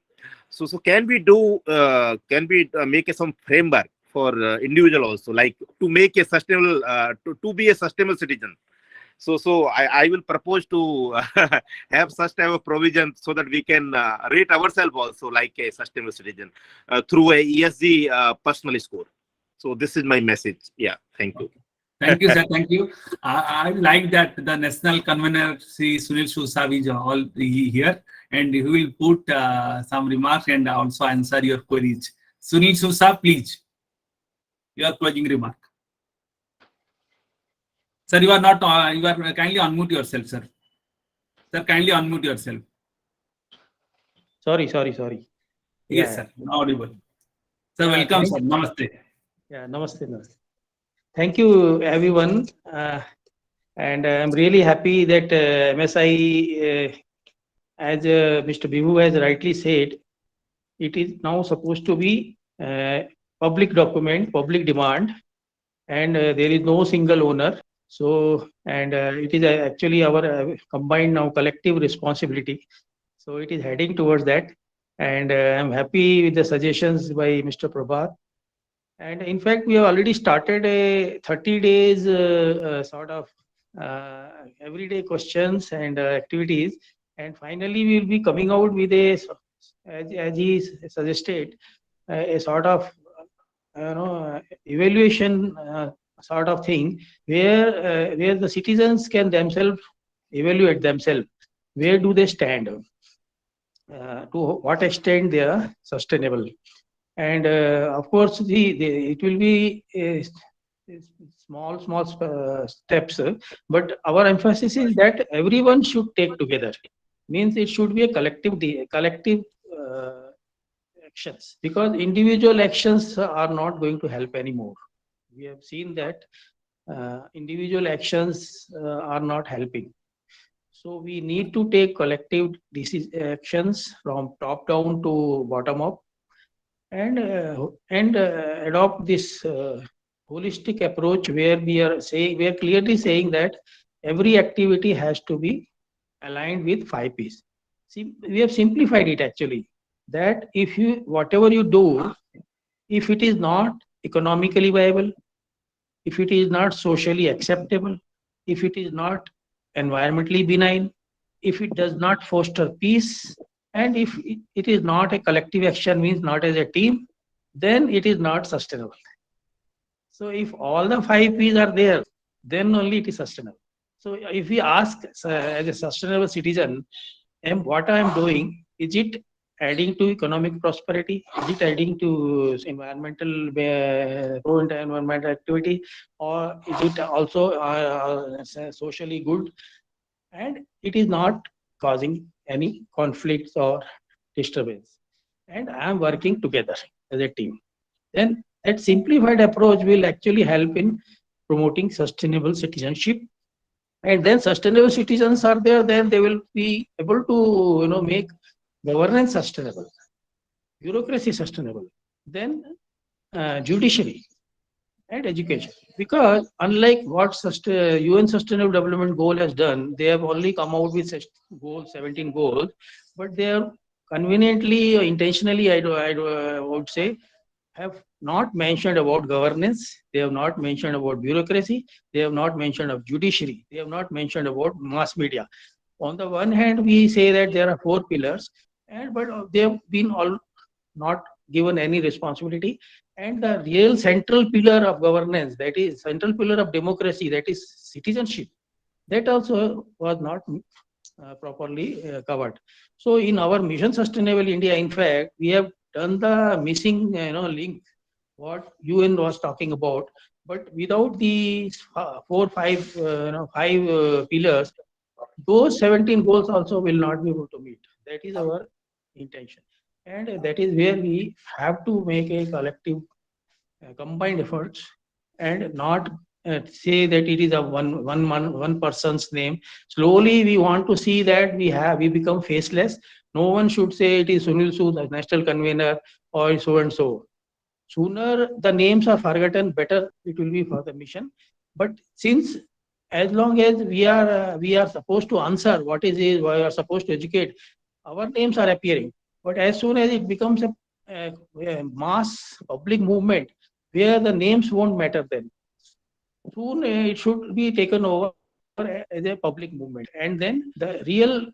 So can we make some framework for individual also, like to make a sustainable to be a sustainable citizen. So I will propose to have such type of provision so that we can rate ourselves also like a sustainable citizen through a ESG personal score. So this is my message. Yeah, thank you. Thank you, sir. Thank you. I like that the national convener, Sri Sunil Shusaf, is all here, and he will put some remarks and also answer your queries. Sunil Shusaf, please, your closing remark. Sir, you are not. You are kindly unmute yourself, sir. Sir, kindly unmute yourself. Sorry. Yes, sir. Audible. Sir, welcome, sir. Namaste. Yeah, namaste. Thank you, everyone. And I'm really happy that MSI, as Mr. Bihu has rightly said, it is now supposed to be public document, public demand, and there is no single owner. So, and it is actually our combined now collective responsibility. So it is heading towards that. And I'm happy with the suggestions by Mr. Prabhat. And in fact, we have already started a 30 days sort of everyday questions and activities. And finally, we will be coming out with a, as he suggested, a sort of evaluation sort of thing where the citizens can themselves evaluate themselves. Where do they stand? To what extent they are sustainable? And of course, it will be small steps, but our emphasis is that everyone should take together. Means it should be a collective actions, because individual actions are not going to help anymore. We have seen that individual actions are not helping. So we need to take collective actions from top down to bottom up, and adopt this holistic approach where we are clearly saying that every activity has to be aligned with 5 Ps. See, we have simplified it actually, that if you whatever you do, if it is not economically viable, if it is not socially acceptable, if it is not environmentally benign, if it does not foster peace, and if it is not a collective action, means not as a team, then it is not sustainable. So if all the 5 Ps are there, then only it is sustainable. So if we ask as a sustainable citizen, what I am doing, is it adding to economic prosperity? Is it adding to environmental pro-environmental activity, or is it also socially good? And it is not causing any conflicts or disturbance. And I am working together as a team. Then that simplified approach will actually help in promoting sustainable citizenship. And then sustainable citizens are there, then they will be able to make governance sustainable, bureaucracy sustainable, then judiciary and education. Because unlike what UN Sustainable Development Goal has done, they have only come out with 17 goals, but they are conveniently, intentionally, I would say, have not mentioned about governance, they have not mentioned about bureaucracy, they have not mentioned of judiciary, they have not mentioned about mass media. On the one hand, we say that there are 4 pillars, but they have been all not given any responsibility. And the real central pillar of governance, that is central pillar of democracy, that is citizenship, that also was not properly covered. So in our Mission Sustainable India, in fact, we have done the missing link what UN was talking about, but without these 5 pillars, those 17 goals also will not be able to meet. That is our intention, and that is where we have to make a collective combined efforts, and not say that it is a one person's name. Slowly we want to see that we become faceless. No one should say it is Sunil Sood, the national convener, or so and so. Sooner the names are forgotten, better it will be for the mission. But since as long as we are supposed to answer what is we are supposed to educate, our names are appearing. But as soon as it becomes a mass public movement where the names won't matter, then soon it should be taken over as a public movement, and then the real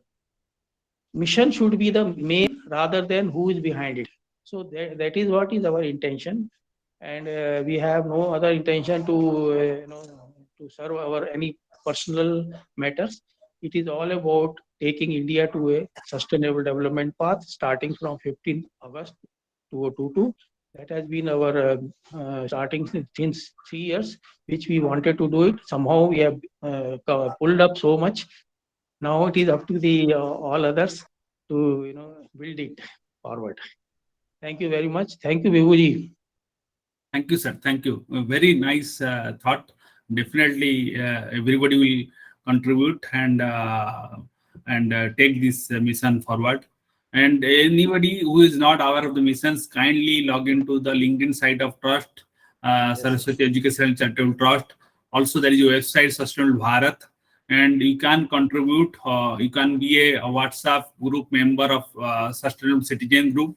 mission should be the main rather than who is behind it. So that is what is our intention, and we have no other intention to to serve our any personal matters. It is all about taking India to a sustainable development path, starting from 15th August 2022. That has been our starting since 3 years, which we wanted to do it. Somehow we have pulled up so much. Now it is up to the all others to build it forward. Thank you very much. Thank you, Vibhuji. Thank you, sir. Thank you. A very nice thought. Definitely, everybody will contribute and take this mission forward. And anybody who is not aware of the missions, kindly log into the LinkedIn site of Trust, Saraswati Educational Charitable Trust. Also, there is a website, Sustainable Bharat, and you can contribute. You can be a WhatsApp group member of Sustainable Citizen Group.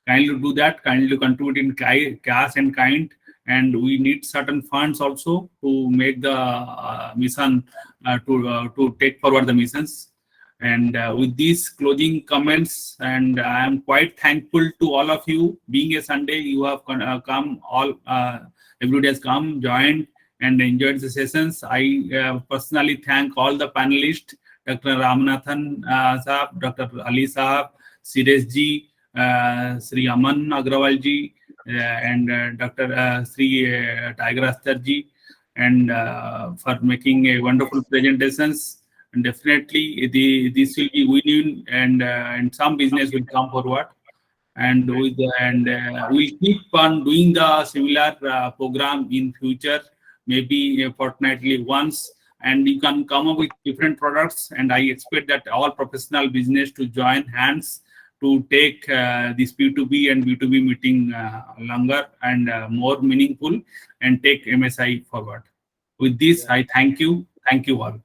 Kindly do that. Kindly contribute in cash and kind. And we need certain funds also to make the mission to take forward the missions. And with these closing comments, and I am quite thankful to all of you. Being a Sunday, you have come all. Everybody has come, joined, and enjoyed the sessions. I personally thank all the panelists, Dr. Ramanathan Saab, Dr. Ali Saab, Sires ji, Sri Aman Agrawal ji, and Dr. Sri Tiger Astarji, and for making a wonderful presentations. And definitely, this will be win-win, and some business will come forward. And we'll keep on doing the similar program in future, maybe fortnightly once, and you can come up with different products. And I expect that all professional business to join hands to take this P2B and B2B meeting longer and more meaningful, and take MSI forward. With this, I thank you all.